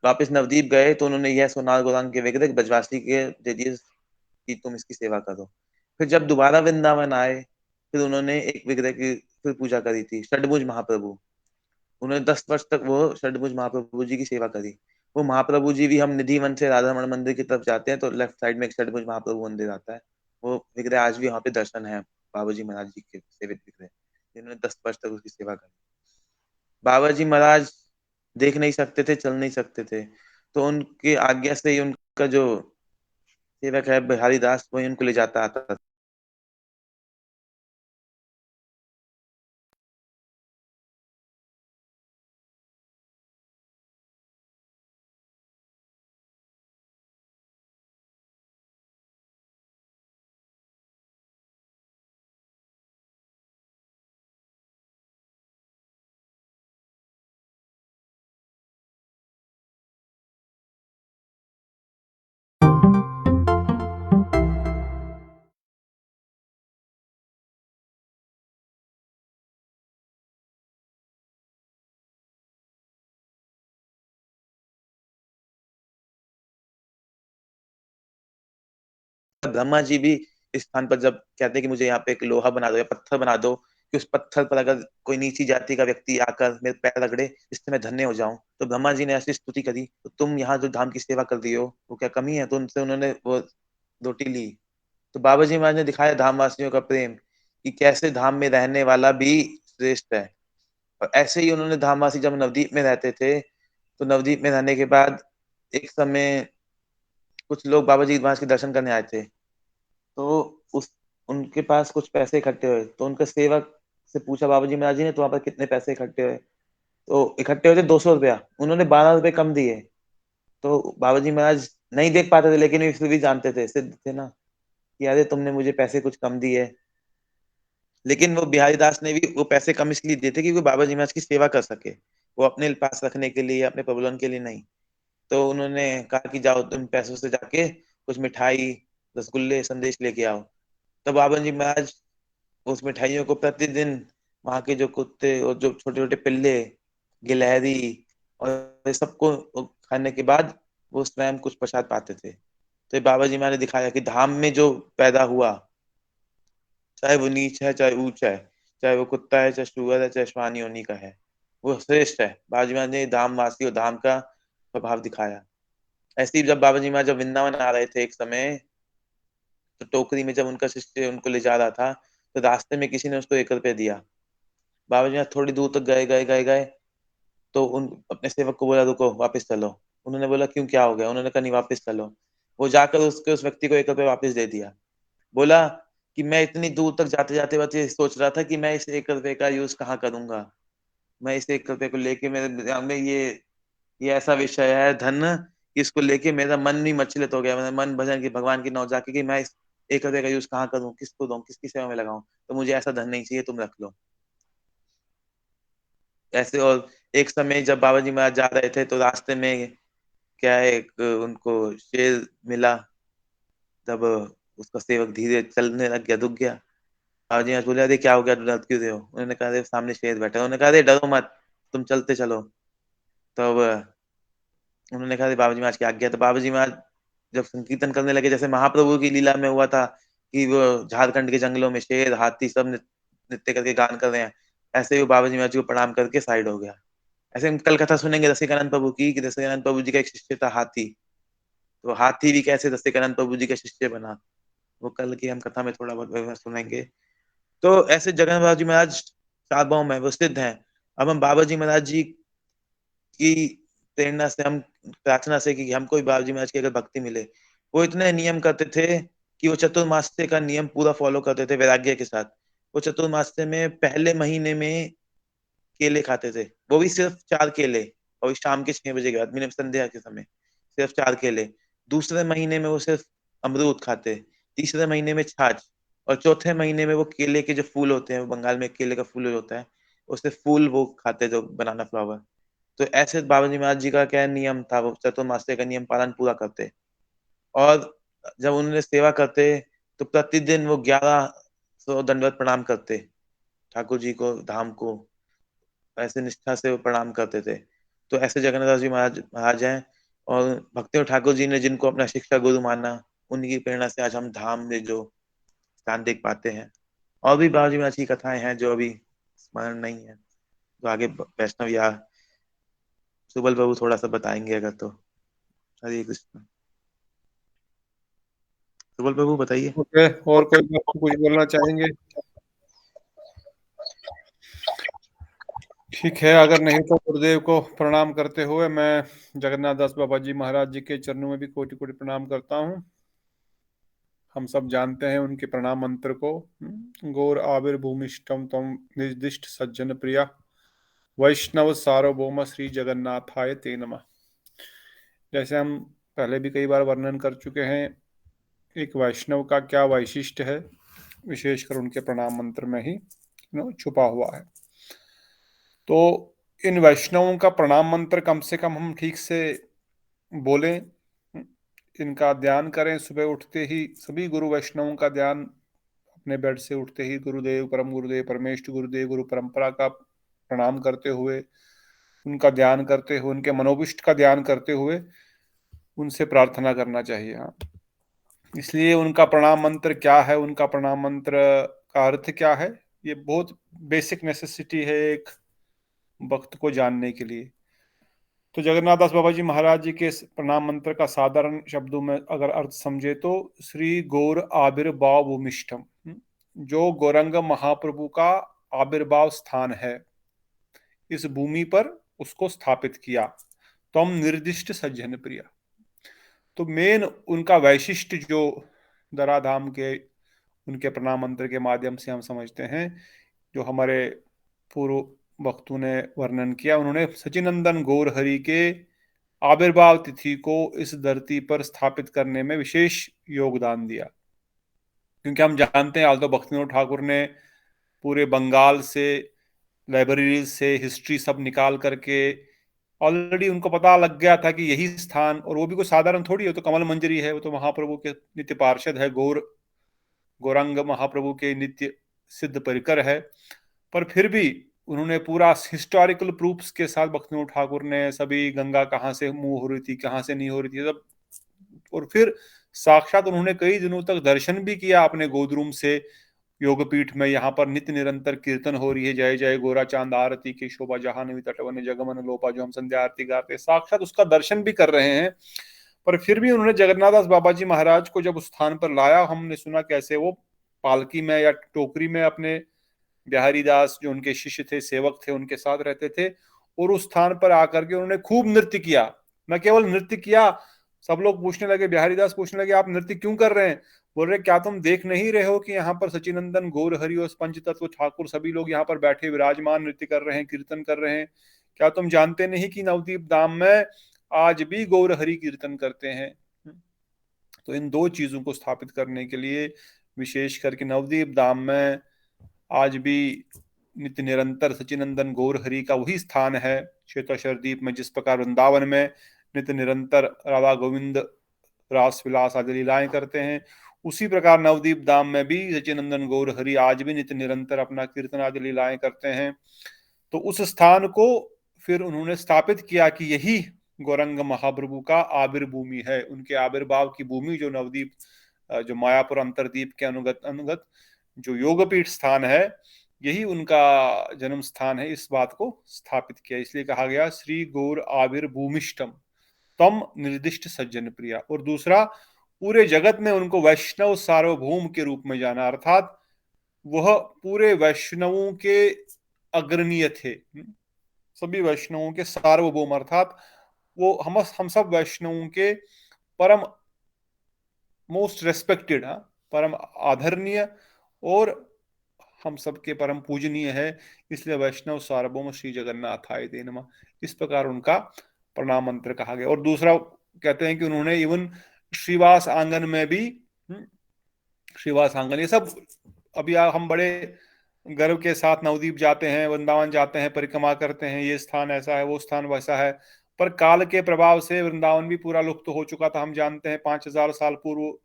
वापस नवदीप गए तो उन्होंने यह सोनार गौरांग के विग्रह ब्रजवासी के दे दिए कि तुम इसकी सेवा करो। फिर जब दोबारा वृंदावन आए, फिर उन्होंने एक विग्रह की फिर पूजा करी थी, षडभुज महाप्रभु। उन्होंने 10 वर्ष तक वो षडभुज महाप्रभु जी की सेवा करी। वो महाप्रभु जी भी, हम निधि वन से राधा रमण मंदिर की तरफ जाते हैं तो लेफ्ट साइड में एक षडभुज महाप्रभु मंदिर आता है, वो विग्रह आज भी वहां पे दर्शन है, बाबा जी महाराज जी के सेवित विग्रह, जिन्होंने 10 वर्ष तक उसकी सेवा करी। बाबा जी महाराज देख नहीं सकते थे, चल नहीं सकते थे, तो उनकी आज्ञा से ही उनका जो सेवक है बिहारी दास, वही उनको ले जाता आता था। ब्रह्मा जी भी इस स्थान पर जब कहते हैं कि मुझे यहाँ पे एक लोहा बना दो या पत्थर बना दो, कि उस पत्थर पर अगर कोई नीची जाति का व्यक्ति आकर मेरे पैर रगड़े, इससे मैं धन्य हो जाऊं, तो ब्रह्मा जी ने ऐसी स्तुति करी, तो तुम यहाँ जो धाम की सेवा कर रही हो वो क्या कमी है? तो उनसे उन्होंने वो रोटी ली। तो बाबा जी महाराज ने दिखाया धामवासियों का प्रेम, कि कैसे धाम में रहने वाला भी श्रेष्ठ है। और ऐसे ही उन्होंने धामवासी जब नवदीप में रहते थे, तो नवदीप में रहने के बाद एक समय कुछ लोग बाबा जी महाराज के दर्शन करने आए थे, तो उस उनके पास कुछ पैसे इकट्ठे हुए, तो उनके सेवक से पूछा बाबा जी महाराज जी ने, तो वहां पर कितने पैसे इकट्ठे हुए? तो इकट्ठे हुए थे 200 रुपया, उन्होंने 12 रुपए कम दिए। तो बाबा जी महाराज नहीं देख पाते थे, लेकिन वे फिर भी जानते थे, सिद्ध थे ना, कि अरे तुमने मुझे पैसे कुछ कम दिए। लेकिन वो बिहारी दास ने भी वो पैसे कम इसलिए दिए थे क्योंकि बाबा जी महाराज की सेवा कर सके, वो अपने पास रखने के लिए, अपने प्रबोधन के लिए नहीं। तो उन्होंने कहा कि जाओ तुम पैसों से जाके कुछ मिठाई, रसगुल्ले, संदेश लेके आओ। तो बाबा जी महाराज उस मिठाइयों को प्रतिदिन वहां के जो कुत्ते और जो छोटे छोटे पिल्ले, गिलहरी और ये सबको खाने के बाद वो स्वयं कुछ प्रसाद पाते थे। तो ये बाबा जी महाराज ने दिखाया कि धाम में जो पैदा हुआ, चाहे वो नीच है चाहे ऊंच है, चाहे वो कुत्ता है चाहे शुअर है चाहे श्वान योनि का है, वो श्रेष्ठ है। बाबा जी महाराज ने धाम वासी और धाम का प्रभाव दिखाया। ऐसे ही जब बाबा जी महाराज जब वृंदावन आ रहे थे एक समय, तो टोकरी में जब उनका शिष्य उनको ले जा रहा था, तो रास्ते में किसी ने उसको 1 रुपया दिया। बाबा जी महाराज थोड़ी दूर तक गए गए गए गए, तो उन अपने सेवक को बोला रुको वापस चलो। उन्होंने बोला क्यों, क्या हो गया? उन्होंने कहा नहीं वापस चलो। वो जाकर उसके उस व्यक्ति को 1 रुपया वापस दे दिया। बोला कि मैं इतनी दूर तक जाते जाते बस ये सोच रहा था कि मैं इस 1 रुपये का यूज कहाँ करूंगा। मैं इस 1 रुपये को लेके मेरे दिमाग में ये ऐसा विषय है धन कि इसको लेके मेरा मन भी मचलित हो गया। मेरा मन भजन की भगवान की नौ जाके कि मैं इस 1 रुपये का यूज कहाँ करूँ, किसको दूं, किसकी सेवा में लगाऊं। तो मुझे ऐसा धन नहीं चाहिए, तुम रख लो ऐसे। और एक समय जब बाबा जी महाराज जा रहे थे, तो रास्ते में क्या है, एक उनको शेर मिला। तब उसका सेवक धीरे चलने लग गया, रुक गया। बाबा जी महाराज बोले अरे क्या हो गया, डर क्यों रहे हो? उन्होंने कहा अरे सामने शेर बैठा है। उन्होंने कहा अरे डरो मत, तुम चलते चलो। तब उन्होंने कहा बाबा जी महाराज की आज्ञा। तो बाबा जी महाराज जब संकीर्तन करने लगे, जैसे महाप्रभु की लीला में हुआ था कि वो झारखंड के जंगलों में शेर हाथी सब नृत्य करके गान कर रहे हैं, ऐसे ही वो बाबा जी महाराज जी को प्रणाम करके साइड हो गया। ऐसे हम कल कथा सुनेंगे रसिकानंद प्रभु की, कि रसिकानंद प्रभु जी का एक शिष्य था हाथी। तो हाथी भी कैसे रसिकानंद प्रभु जी का शिष्य बना, वो कल की हम कथा में थोड़ा बहुत विवरण सुनेंगे। तो ऐसे जगन्नाथ बाबा जी महाराज सार्वभौम है, वो सिद्ध है। अब हम बाबा जी महाराज जी की प्रेरणा से, हम प्रार्थना से कि हमको भी बाबा जी महाराज की अगर भक्ति मिले। वो इतने नियम करते थे कि वो चतुर्मास्य का नियम पूरा फॉलो करते थे वैराग्य के साथ। वो चतुर्मास्य में पहले महीने में केले खाते थे, वो भी सिर्फ 4 केले, और शाम के 6 बजे के बाद, मिनिमम संध्या के समय सिर्फ 4 केले। दूसरे महीने में वो सिर्फ अमरूद खाते, तीसरे महीने में छाछ, और चौथे महीने में वो केले के जो फूल होते हैं, वो बंगाल में केले का फूल होता है, उससे फूल वो खाते, जो बनाना फ्लावर। तो ऐसे बाबा जी महाराज जी का क्या नियम था, वो चतुर्मास्य का नियम पालन पूरा करते। और जब उन्होंने सेवा करते, तो प्रतिदिन वो 1100 दंडवत प्रणाम करते ठाकुर जी को, धाम को। ऐसे निष्ठा से वो प्रणाम करते थे। तो ऐसे जगन्नाथ जी महाराज हैं। और भक्ति ठाकुर जी ने जिनको अपना शिक्षा गुरु माना, उनकी प्रेरणा से आज हम धाम में जो स्थान देख पाते हैं। और भी बाबा जी महाराज की कथाएं हैं जो अभी स्मरण नहीं है, तो आगे वैष्णव या सुबल बाबू थोड़ा सा बताएंगे अगर तो। हरे कृष्ण। सुबल बाबू बताइए। ओके, और कोई बात कुछ बोलना चाहेंगे? ठीक है, अगर नहीं तो गुरुदेव को प्रणाम करते हुए मैं जगन्नाथ दास बाबा जी महाराज जी के चरणों में भी कोटि कोटि प्रणाम करता हूँ। हम सब जानते हैं उनके प्रणाम मंत्र को। गौर आविर्भूमिष्ठम तम निर्दिष्ट सज्जन प्रिया वैष्णव सार्वभौम श्री जगन्नाथाय ते नमः। जैसे हम पहले भी कई बार वर्णन कर चुके हैं, एक वैष्णव का क्या वैशिष्ट्य है, विशेषकर उनके प्रणाम मंत्र में ही छुपा हुआ है। तो इन वैष्णवों का प्रणाम मंत्र कम से कम हम ठीक से बोलें, इनका ध्यान करें। सुबह उठते ही सभी गुरु वैष्णवों का ध्यान, अपने बेड से उठते ही गुरुदेव, परम गुरुदेव, परमेष्ठ गुरुदेव, गुरु परंपरा का प्रणाम करते हुए, उनका ध्यान करते हुए, उनके मनोविष्ट का ध्यान करते हुए उनसे प्रार्थना करना चाहिए। हाँ, इसलिए उनका प्रणाम मंत्र क्या है, उनका प्रणाम मंत्र का अर्थ क्या है, ये बहुत बेसिक नेसेसिटी है एक भक्त को जानने के लिए। तो जगन्नाथ दास बाबा जी महाराज जी के प्रणाम मंत्र का साधारण शब्दों में अगर अर्थ समझे तो श्री गौर आविर्भाव भूमिष्ठम, जो गौरंग महाप्रभु का आविर्भाव स्थान है, इस भूमि पर उसको स्थापित किया। तम निर्दिष्ट सज्जन प्रिया, तो मेन उनका वैशिष्ट जो धराधाम के उनके प्रणाम मंत्र के माध्यम से हम समझते हैं, जो हमारे पूर्व भक्तों ने वर्णन किया, उन्होंने सचिनंदन गौर हरि के आविर्भाव तिथि को इस धरती पर स्थापित करने में विशेष योगदान दिया। क्योंकि हम जानते हैं आल्दो भक्तिविनोद ठाकुर ने पूरे बंगाल से, लाइब्रेरी से हिस्ट्री सब निकाल करके, ऑलरेडी उनको पता लग गया था कि यही स्थान, और वो भी कोई साधारण थोड़ी है, तो कमल मंजरी है, वो तो महाप्रभु के नित्य पार्षद है, गौर गौरांग महाप्रभु के नित्य सिद्ध परिकर है, पर फिर भी उन्होंने पूरा हिस्टोरिकल प्रूफ्स के साथ भक्तिविनोद ठाकुर ने सभी गंगा कहाँ से मूव हो रही थी, कहाँ से नहीं हो रही थी सब, और फिर साक्षात उन्होंने कई दिनों तक दर्शन भी किया अपने गोदरूम से योगपीठ में। यहाँ पर नित्य निरंतर कीर्तन हो रही है, जय जय गोरा चांद आरती की शोभा जहान तटवन जगमन लोपा, जो हम संध्या आरती गाते, साक्षात उसका दर्शन भी कर रहे हैं। पर फिर भी उन्होंने जगन्नाथदास बाबा जी महाराज को जब उस स्थान पर लाया, हमने सुना कैसे वो पालकी में या टोकरी में अपने बिहारी दास जो उनके शिष्य थे, सेवक थे, उनके साथ रहते थे, और उस स्थान पर आकर के उन्होंने खूब नृत्य किया। न केवल नृत्य किया, सब लोग पूछने लगे, बिहारी दास पूछने लगे, आप नृत्य क्यों कर रहे हैं? बोल रहे, क्या तुम देख नहीं रहे हो कि यहाँ पर सचिनंदन गौर हरि और पंच तत्व ठाकुर सभी लोग यहाँ पर बैठे विराजमान नृत्य कर रहे हैं, कीर्तन कर रहे हैं। क्या तुम जानते नहीं कि नवदीप धाम में आज भी गौर हरि कीर्तन करते हैं? तो इन दो चीजों को स्थापित करने के लिए विशेष करके नवदीप धाम में आज भी नित्य निरंतर सचिनंदन गौर हरि का वही स्थान है। श्वेताश्वर द्वीप में जिस प्रकार वृंदावन में नित्य निरंतर राधा गोविंद रास विलास आदि लीलाएं करते हैं, उसी प्रकार नवदीप धाम में भी सचिनंदन गौर हरि आज भी नित्य निरंतर अपना कीर्तन आदि लीलाएं करते हैं। तो उस स्थान को फिर उन्होंने स्थापित किया कि यही गौरंग महाप्रभु का आविर्भूमि है, उनके आविर्भाव की भूमि, जो नवदीप जो मायापुर अंतरदीप के अनुगत जो योगपीठ स्थान है, यही उनका जन्म स्थान है। इस बात को स्थापित किया, इसलिए कहा गया श्री गौर आविर्भूमिष्टम तम निर्दिष्ट सज्जन प्रिया। और दूसरा, पूरे जगत में उनको वैष्णव सार्वभौम के रूप में जाना, अर्थात वह पूरे वैष्णवों के अग्रणीय थे, सभी वैष्णवों के सार्वभौम, अर्थात वो हम सब वैष्णवों के परम मोस्ट रेस्पेक्टेड, परम आदरणीय और हम सबके परम पूजनीय है, इसलिए वैष्णव सार्वभौम श्री जगन्नाथाय ते नमः, इस प्रकार उनका प्रणाम मंत्र कहा गया। और दूसरा कहते हैं कि उन्होंने इवन श्रीवास आंगन में भी, श्रीवास आंगन, ये सब अभी हम बड़े गर्व के साथ नवदीप जाते हैं, वृंदावन जाते हैं, परिक्रमा करते हैं, ये स्थान ऐसा है, वो स्थान वैसा है, पर काल के प्रभाव से वृंदावन भी पूरा लुप्त हो चुका था। हम जानते हैं 5000 साल पूर्व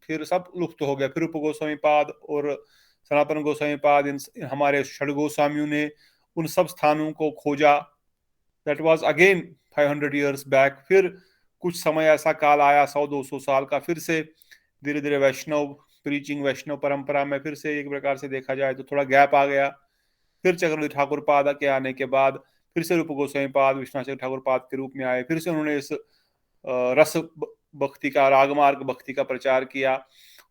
फिर सब लुप्त हो गया। फिर उप गोस्वामी पाद और सनातन गोस्वामी पाद, इन हमारे षड गोस्वामियों ने उन सब स्थानों को खोजा। That was again 500 years back. फिर कुछ समय ऐसा काल आया 100-200 साल का, फिर से धीरे धीरे वैष्णव प्रीचिंग, वैष्णव परंपरा में फिर से एक प्रकार से देखा जाए तो थोड़ा गैप आ गया। फिर चक्रवर्ती ठाकुर पाद के आने के बाद फिर से रूप गोस्वामी पाद विश्वनाथ ठाकुर पाद के रूप में आए, फिर से उन्होंने इस रस भक्ति का, रागमार्ग भक्ति का प्रचार किया,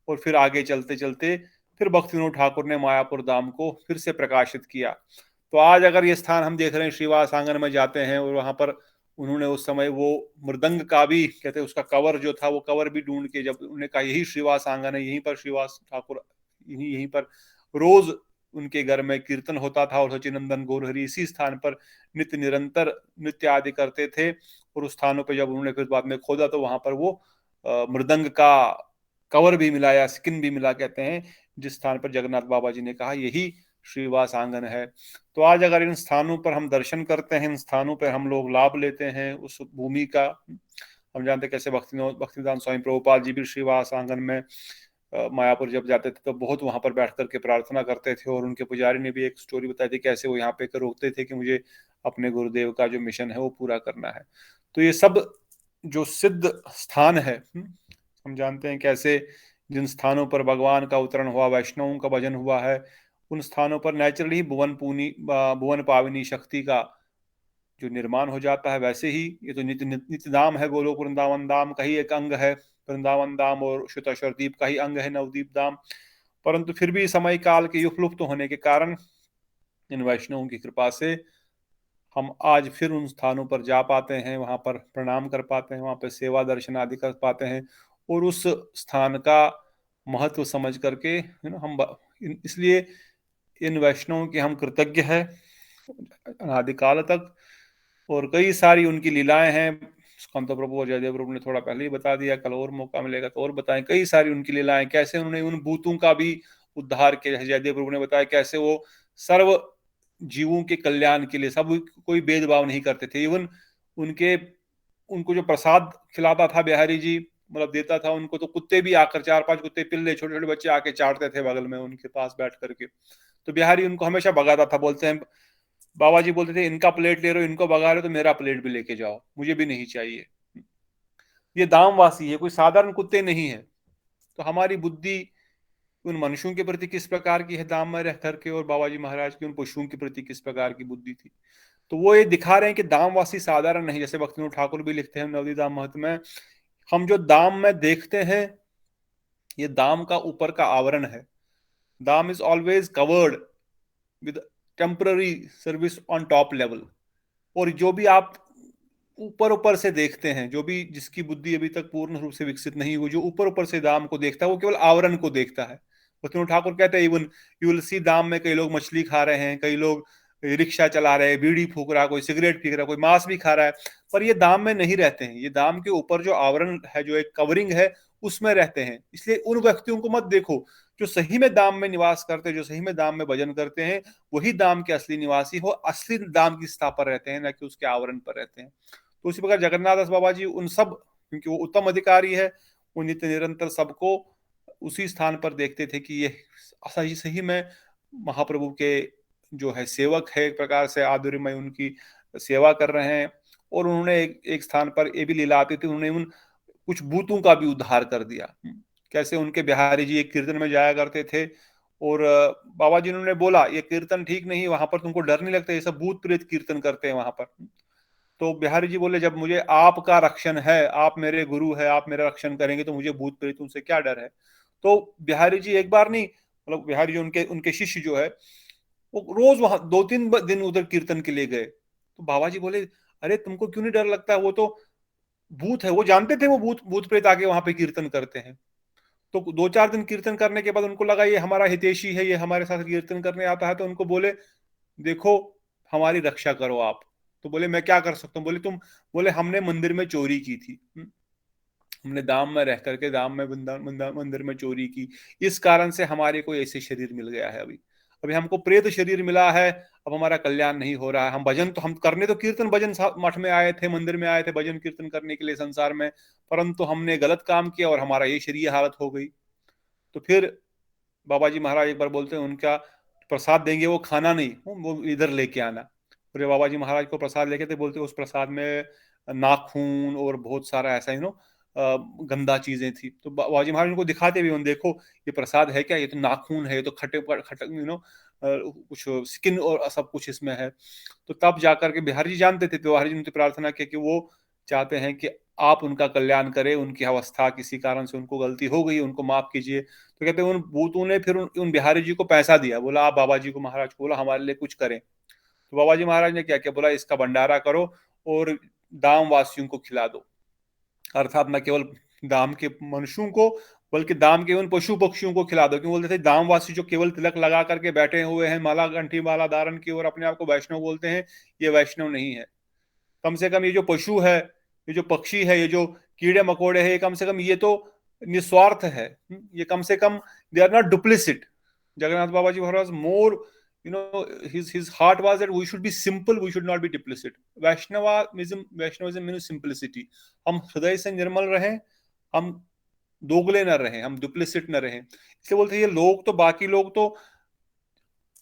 और फिर आगे चलते चलते फिर भक्तिविनोद ठाकुर ने मायापुर धाम को फिर से प्रकाशित किया। तो आज अगर ये स्थान हम देख रहे हैं, श्रीवास आंगन में जाते हैं, और वहां पर उन्होंने उस समय वो मृदंग का भी कहते हैं उसका कवर जो था, वो कवर भी ढूंढ के, जब उन्होंने कहा यही श्रीवास आंगन है, यहीं पर श्रीवास ठाकुर यहीं पर रोज उनके घर में कीर्तन होता था, और सचिनंदन गौर हरि इसी स्थान पर नित्य निरंतर नृत्य आदि करते थे। और उस स्थानों पर जब उन्होंने फिर बाद में खोदा तो वहां पर वो मृदंग का कवर भी मिला या स्किन भी मिला, कहते हैं, जिस स्थान पर जगन्नाथ बाबा जी ने कहा यही श्रीवास आंगन है। तो आज अगर इन स्थानों पर हम दर्शन करते हैं, इन स्थानों पर हम लोग लाभ लेते हैं उस भूमि का। हम जानते हैं कैसे भक्तिवेदांत स्वामी प्रभुपाद जी भी श्रीवास आंगन में मायापुर जब जाते थे तो बहुत वहां पर बैठ करके प्रार्थना करते थे, और उनके पुजारी ने भी एक स्टोरी बताई थी कैसे वो यहाँ पे रोकते थे कि मुझे अपने गुरुदेव का जो मिशन है वो पूरा करना है। तो ये सब जो सिद्ध स्थान है, हम जानते हैं कैसे जिन स्थानों पर भगवान का अवतरण हुआ, वैष्णवों का भजन हुआ है, उन स्थानों पर नेचुरली भुवन पाविनी शक्ति का जो निर्माण हो जाता है। वैसे ही ये तो नित्य धाम है, गोलोक वृंदावन धाम का ही एक अंग है, वृंदावन धाम और श्वेताश्वर द्वीप का ही अंग है नवदीप धाम। परंतु फिर भी समय काल के युगलुप्त होने के कारण इन वैष्णवों की कृपा से हम आज फिर उन स्थानों पर जा पाते हैं, वहां पर प्रणाम कर पाते हैं, वहां पर सेवा दर्शन आदि कर पाते हैं, और उस स्थान का महत्व समझ करके हम इसलिए इन वैष्णवों के हम कृतज्ञ हैं अनादिकाल तक। और कई सारी उनकी लीलाएं हैं, स्कंद प्रभु और जयदेव प्रभु ने थोड़ा पहले ही बता दिया, कल और मौका मिलेगा तो और बताएं। कई सारी उनकी लीलाएं, कैसे उन्होंने उन भूतों का भी उद्धार किया, जयदेव प्रभु ने बताया कैसे वो सर्व जीवों के कल्याण के लिए, सब कोई भेदभाव नहीं करते थे। इवन उनको जो प्रसाद खिलाता था बिहारी जी, मतलब देता था उनको, तो कुत्ते भी आकर 4-5 कुत्ते, पिल्ले, छोटे छोटे बच्चे आके चाटते थे बगल में उनके पास बैठ करके। तो बिहारी उनको हमेशा भगाता था। बोलते हैं बाबा जी बोलते थे, इनका प्लेट ले रहे हो, इनको भगा रहे हो, तो मेरा प्लेट भी लेके जाओ, मुझे भी नहीं चाहिए। ये दामवासी है, कोई साधारण कुत्ते नहीं है। तो हमारी बुद्धि उन मनुष्यों के प्रति किस प्रकार की है दाम में रह करके, और बाबा जी महाराज की उन पशुओं के प्रति किस प्रकार की बुद्धि थी। तो वो ये दिखा रहे हैं कि दामवासी साधारण नहीं। जैसे भक्तिविनोद ठाकुर भी लिखते हैं नवदी दाम महत्व में, हम जो दाम में देखते हैं, ये दाम का ऊपर का आवरण है। दाम is always covered with temporary service on top level. और जो भी आप ऊपर ऊपर से देखते हैं, जो भी जिसकी बुद्धि अभी तक पूर्ण रूप से विकसित नहीं हुई, जो ऊपर ऊपर से दाम को देखता है, वो केवल आवरण को देखता है। भक्तिविनोद ठाकुर कहते हैं, इवन यू विल सी दाम में कई लोग मछली खा रहे हैं, कई लोग रिक्शा चला रहे हैं, बीड़ी फूक रहा है, कोई सिगरेट पी रहा है, कोई मांस भी खा रहा है, पर ये दाम में नहीं रहते हैं। ये दाम के ऊपर जो आवरण है, जो एक कवरिंग है, उसमें रहते हैं। इसलिए उन व्यक्तियों को मत देखो जो सही में दाम में निवास करते हैं, जो सही में दाम में भजन करते हैं, वही दाम के असली निवासी हो, असली दाम की सत्ता पर रहते हैं, न कि उसके आवरण पर रहते हैं। तो उसी प्रकार जगन्नाथ दास बाबा जी उन सब, क्योंकि वो उत्तम अधिकारी है, वो नित्य निरंतर सबको उसी स्थान पर देखते थे कि ये सही सही में महाप्रभु के जो है सेवक है, एक प्रकार से आदुर्यमय उनकी सेवा कर रहे हैं। और उन्होंने एक स्थान पर ये भी लीला आती थी, उन्होंने उन कुछ भूतों का भी उद्धार कर दिया। कैसे उनके बिहारी जी एक कीर्तन में जाया करते थे, और बाबा जी ने बोला ये कीर्तन ठीक नहीं, वहां पर तुमको डर नहीं लगता, ये सब भूत प्रेत कीर्तन करते हैं वहां पर। तो बिहारी जी बोले, जब मुझे आपका रक्षण है, आप मेरे गुरु है, आप मेरा रक्षण करेंगे, तो मुझे भूत प्रेतों से क्या डर है। तो बिहारी जी एक बार नहीं, मतलब बिहारी जी उनके उनके शिष्य जो है, वो रोज वहां 2-3 दिन उधर कीर्तन के लिए गए। तो बाबा जी बोले, अरे तुमको क्यों नहीं डर लगता, वो तो भूत है। वो जानते थे वो भूत भूत प्रेत आके वहां पे कीर्तन करते हैं। तो 2-4 दिन कीर्तन करने के बाद उनको लगा ये हमारा हितैषी है, ये हमारे साथ कीर्तन करने आता है। तो उनको बोले, देखो हमारी रक्षा करो आप। तो बोले मैं क्या कर सकता हूँ। बोले हमने मंदिर में चोरी की थी, हमने दाम में रह करके दाम में मंदिर में चोरी की, इस कारण से हमारे को ऐसे शरीर मिल गया है। अभी अभी हमको प्रेत शरीर मिला है, अब हमारा कल्याण नहीं हो रहा है। हम भजन तो हम करने तो कीर्तन भजन मठ में आए थे, मंदिर में आए थे भजन कीर्तन करने के लिए संसार में, परंतु हमने गलत काम किया और हमारा ये शरीर हालत हो गई। तो फिर बाबा जी महाराज एक बार बोलते हैं, उनका प्रसाद देंगे, वो खाना नहीं, वो इधर लेके आना। और बाबा जी महाराज को प्रसाद लेके थे, बोलते उस प्रसाद में नाखून और बहुत सारा ऐसा गंदा चीजें थी। तो बाबा जी महाराज उनको दिखाते भी, उन देखो ये प्रसाद है क्या, ये तो नाखून है, ये तो खटे खट कुछ स्किन और सब कुछ इसमें है। तो तब जाकर के बिहारी जी जानते थे, बिहारी जी ने प्रार्थना की कि वो चाहते हैं कि आप उनका कल्याण करें, उनकी अवस्था किसी कारण से उनको गलती हो गई, उनको माफ कीजिए। तो कहते हैं उन भूतों ने फिर उन बिहारी जी को पैसा दिया, बोला आप बाबा जी को महाराज को बोला हमारे लिए कुछ करें। तो बाबा जी महाराज ने क्या किया, बोला इसका भंडारा करो और दाम वासियों को खिला दो। अर्थात न केवल दाम के मनुष्यों को, बल्कि दाम के उन पशु पक्षियों को खिला दो। क्यों बोलते थे, दामवासी जो केवल तिलक लगा करके बैठे हुए हैं, माला कंठी माला धारण की और अपने आप को वैष्णव बोलते हैं, ये वैष्णव नहीं है। कम से कम ये जो पशु है, ये जो पक्षी है, ये जो कीड़े मकोड़े हैं, कम से कम ये तो निस्वार्थ है। ये कम से कम they are not duplicit. Jagannath Baba ji Maharaj more his heart was that we should be simple, we should not be duplicit. Vaishnavism means simplicity. हम हृदय से निर्मल रहें, हम दोगले न रहें, हम डुप्लिसिट न रहें। इसलिए बोलते हैं ये लोग तो, बाकी लोग तो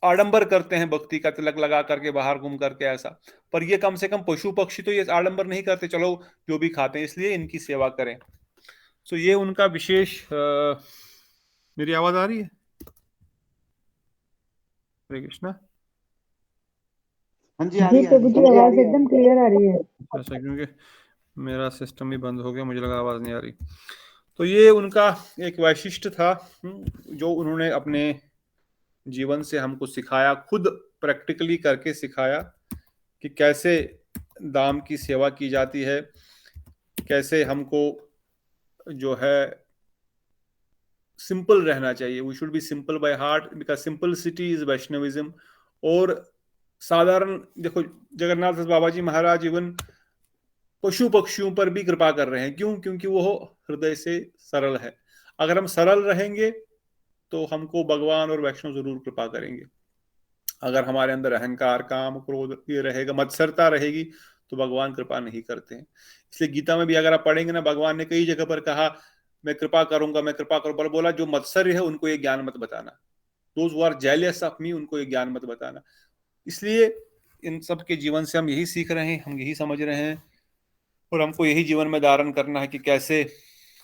आडंबर करते हैं भक्ति का, तिलक लगा करके बाहर घूम करके ऐसा, पर ये कम से कम पशु पक्षी तो ये आडंबर नहीं करते, चलो जो भी खाते हैं, इसलिए इनकी सेवा करें। सो ये उनका विशेष मेरी आवाज आ रही है? हरे कृष्णा। हाँ जी, आ रही है आवाज एकदम क्लियर आ रही है। अच्छा, क्योंकि मेरा सिस्टम ही बंद हो गया, मुझे लगा आवाज नहीं आ रही। तो ये उनका एक वैशिष्ट था, जो उन्होंने अपने जीवन से हमको सिखाया, खुद प्रैक्टिकली करके सिखाया कि कैसे दाम की सेवा की जाती है, कैसे हमको जो है सिंपल रहना चाहिए। We should be simple by heart, because simplicity is Vaishnavism. और साधारण देखो, जगन्नाथ दास बाबा जी महाराज इवन पशु पक्षियों पर भी कृपा कर रहे हैं। क्यों? क्योंकि वो हृदय से सरल है। अगर हम सरल रहेंगे तो हमको भगवान और वैष्णव जरूर कृपा करेंगे। अगर हमारे अंदर अहंकार, काम, क्रोध ये रहेगा, मत्सरता रहेगी, तो भगवान कृपा नहीं करते हैं। इसलिए गीता में भी अगर आप पढ़ेंगे ना, भगवान ने कई जगह पर कहा मैं कृपा करूंगा, मैं कृपा करूंगा, बोला जो मत्सर्य है उनको ये ज्ञान मत बताना, those who are jealous of me उनको ये ज्ञान मत बताना। इसलिए इन सब के जीवन से हम यही सीख रहे हैं, हम यही समझ रहे हैं, और हमको यही जीवन में धारण करना है कि कैसे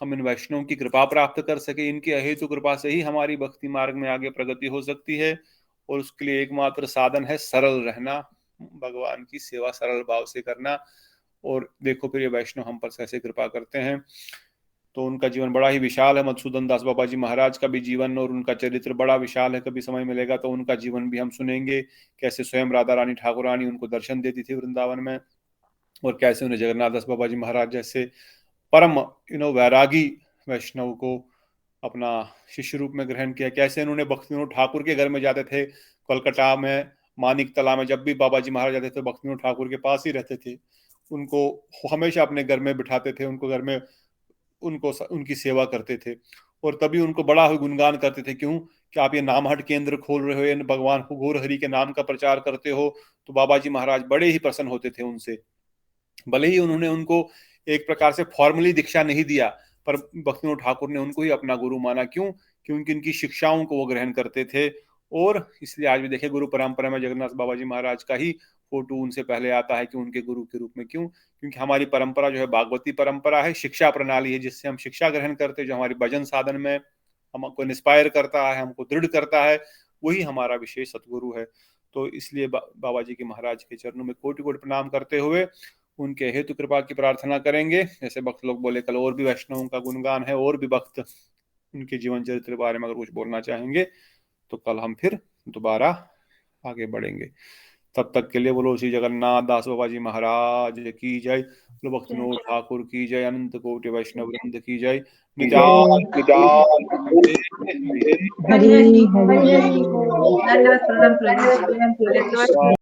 हम इन वैष्णवों की कृपा प्राप्त कर सके। इनकी अहेतु कृपा से ही हमारी भक्ति मार्ग में आगे प्रगति हो सकती है, और उसके लिए एकमात्र साधन है सरल रहना, भगवान की सेवा सरल भाव से करना। और देखो फिर ये वैष्णव हम पर कैसे कृपा करते हैं। तो उनका जीवन बड़ा ही विशाल है। मधुसूदन दास बाबा जी महाराज का भी जीवन और उनका चरित्र बड़ा विशाल है। कभी समय मिलेगा तो उनका जीवन भी हम सुनेंगे, कैसे स्वयं राधा रानी ठाकुर रानी उनको दर्शन देती थी वृंदावन में, और कैसे उन्हें जगन्नाथ दास बाबा जी महाराज जैसे परम वैरागी वैष्णव को अपना शिष्य रूप में ग्रहण किया। कैसे उन्होंने भक्ति विनोद ठाकुर के घर में जाते थे, कोलकाता में मानिक तला में जब भी बाबा जी महाराज जाते थे भक्ति विनोद ठाकुर के पास ही रहते थे, उनको हमेशा अपने घर में बिठाते थे, उनको घर में उनकी सेवा करते थे, और तभी उनको बड़ा गुणगान करते थे। क्यों कि आप ये नामहट केंद्र खोल रहे हो, ये भगवान घोर हरि के नाम का प्रचार करते हो। तो बाबा जी महाराज बड़े ही प्रसन्न होते थे उनसे। भले ही उन्होंने उनको एक प्रकार से फॉर्मली दीक्षा नहीं दिया, पर भक्ति विनोद ठाकुर ने उनको ही अपना गुरु माना। क्यों? क्योंकि इनकी शिक्षाओं को वो ग्रहण करते थे। और इसलिए आज भी देखिए गुरु परंपरा में जगन्नाथ बाबा जी महाराज का ही फोटो उनसे पहले आता है कि उनके गुरु के रूप में। क्यों? क्योंकि हमारी परंपरा जो है भागवती परंपरा है, शिक्षा प्रणाली है, जिससे हम शिक्षा ग्रहण करते हैं, जो हमारी भजन साधन में हमको इंस्पायर करता है, हमको दृढ़ करता है, वही हमारा विशेष सतगुरु है। तो इसलिए बाबा जी के महाराज के चरणों में कोटि कोटि प्रणाम करते हुए उनके हेतु कृपा की प्रार्थना करेंगे। जैसे भक्त लोग बोले कल और भी वैष्णवों का गुणगान है, और भी भक्त उनके जीवन चरित्र के बारे में अगर कुछ बोलना चाहेंगे तो कल हम फिर दोबारा आगे बढ़ेंगे। तब तक के लिए बोलो श्री जगन्नाथ दास बाबा जी महाराज की जय, बोलो भक्त विनोद ठाकुर की जय, अनंत कोटि वैष्णव वृंद की जय। निजान हरि हरि धन्यवाद प्रणाम प्रभु जी।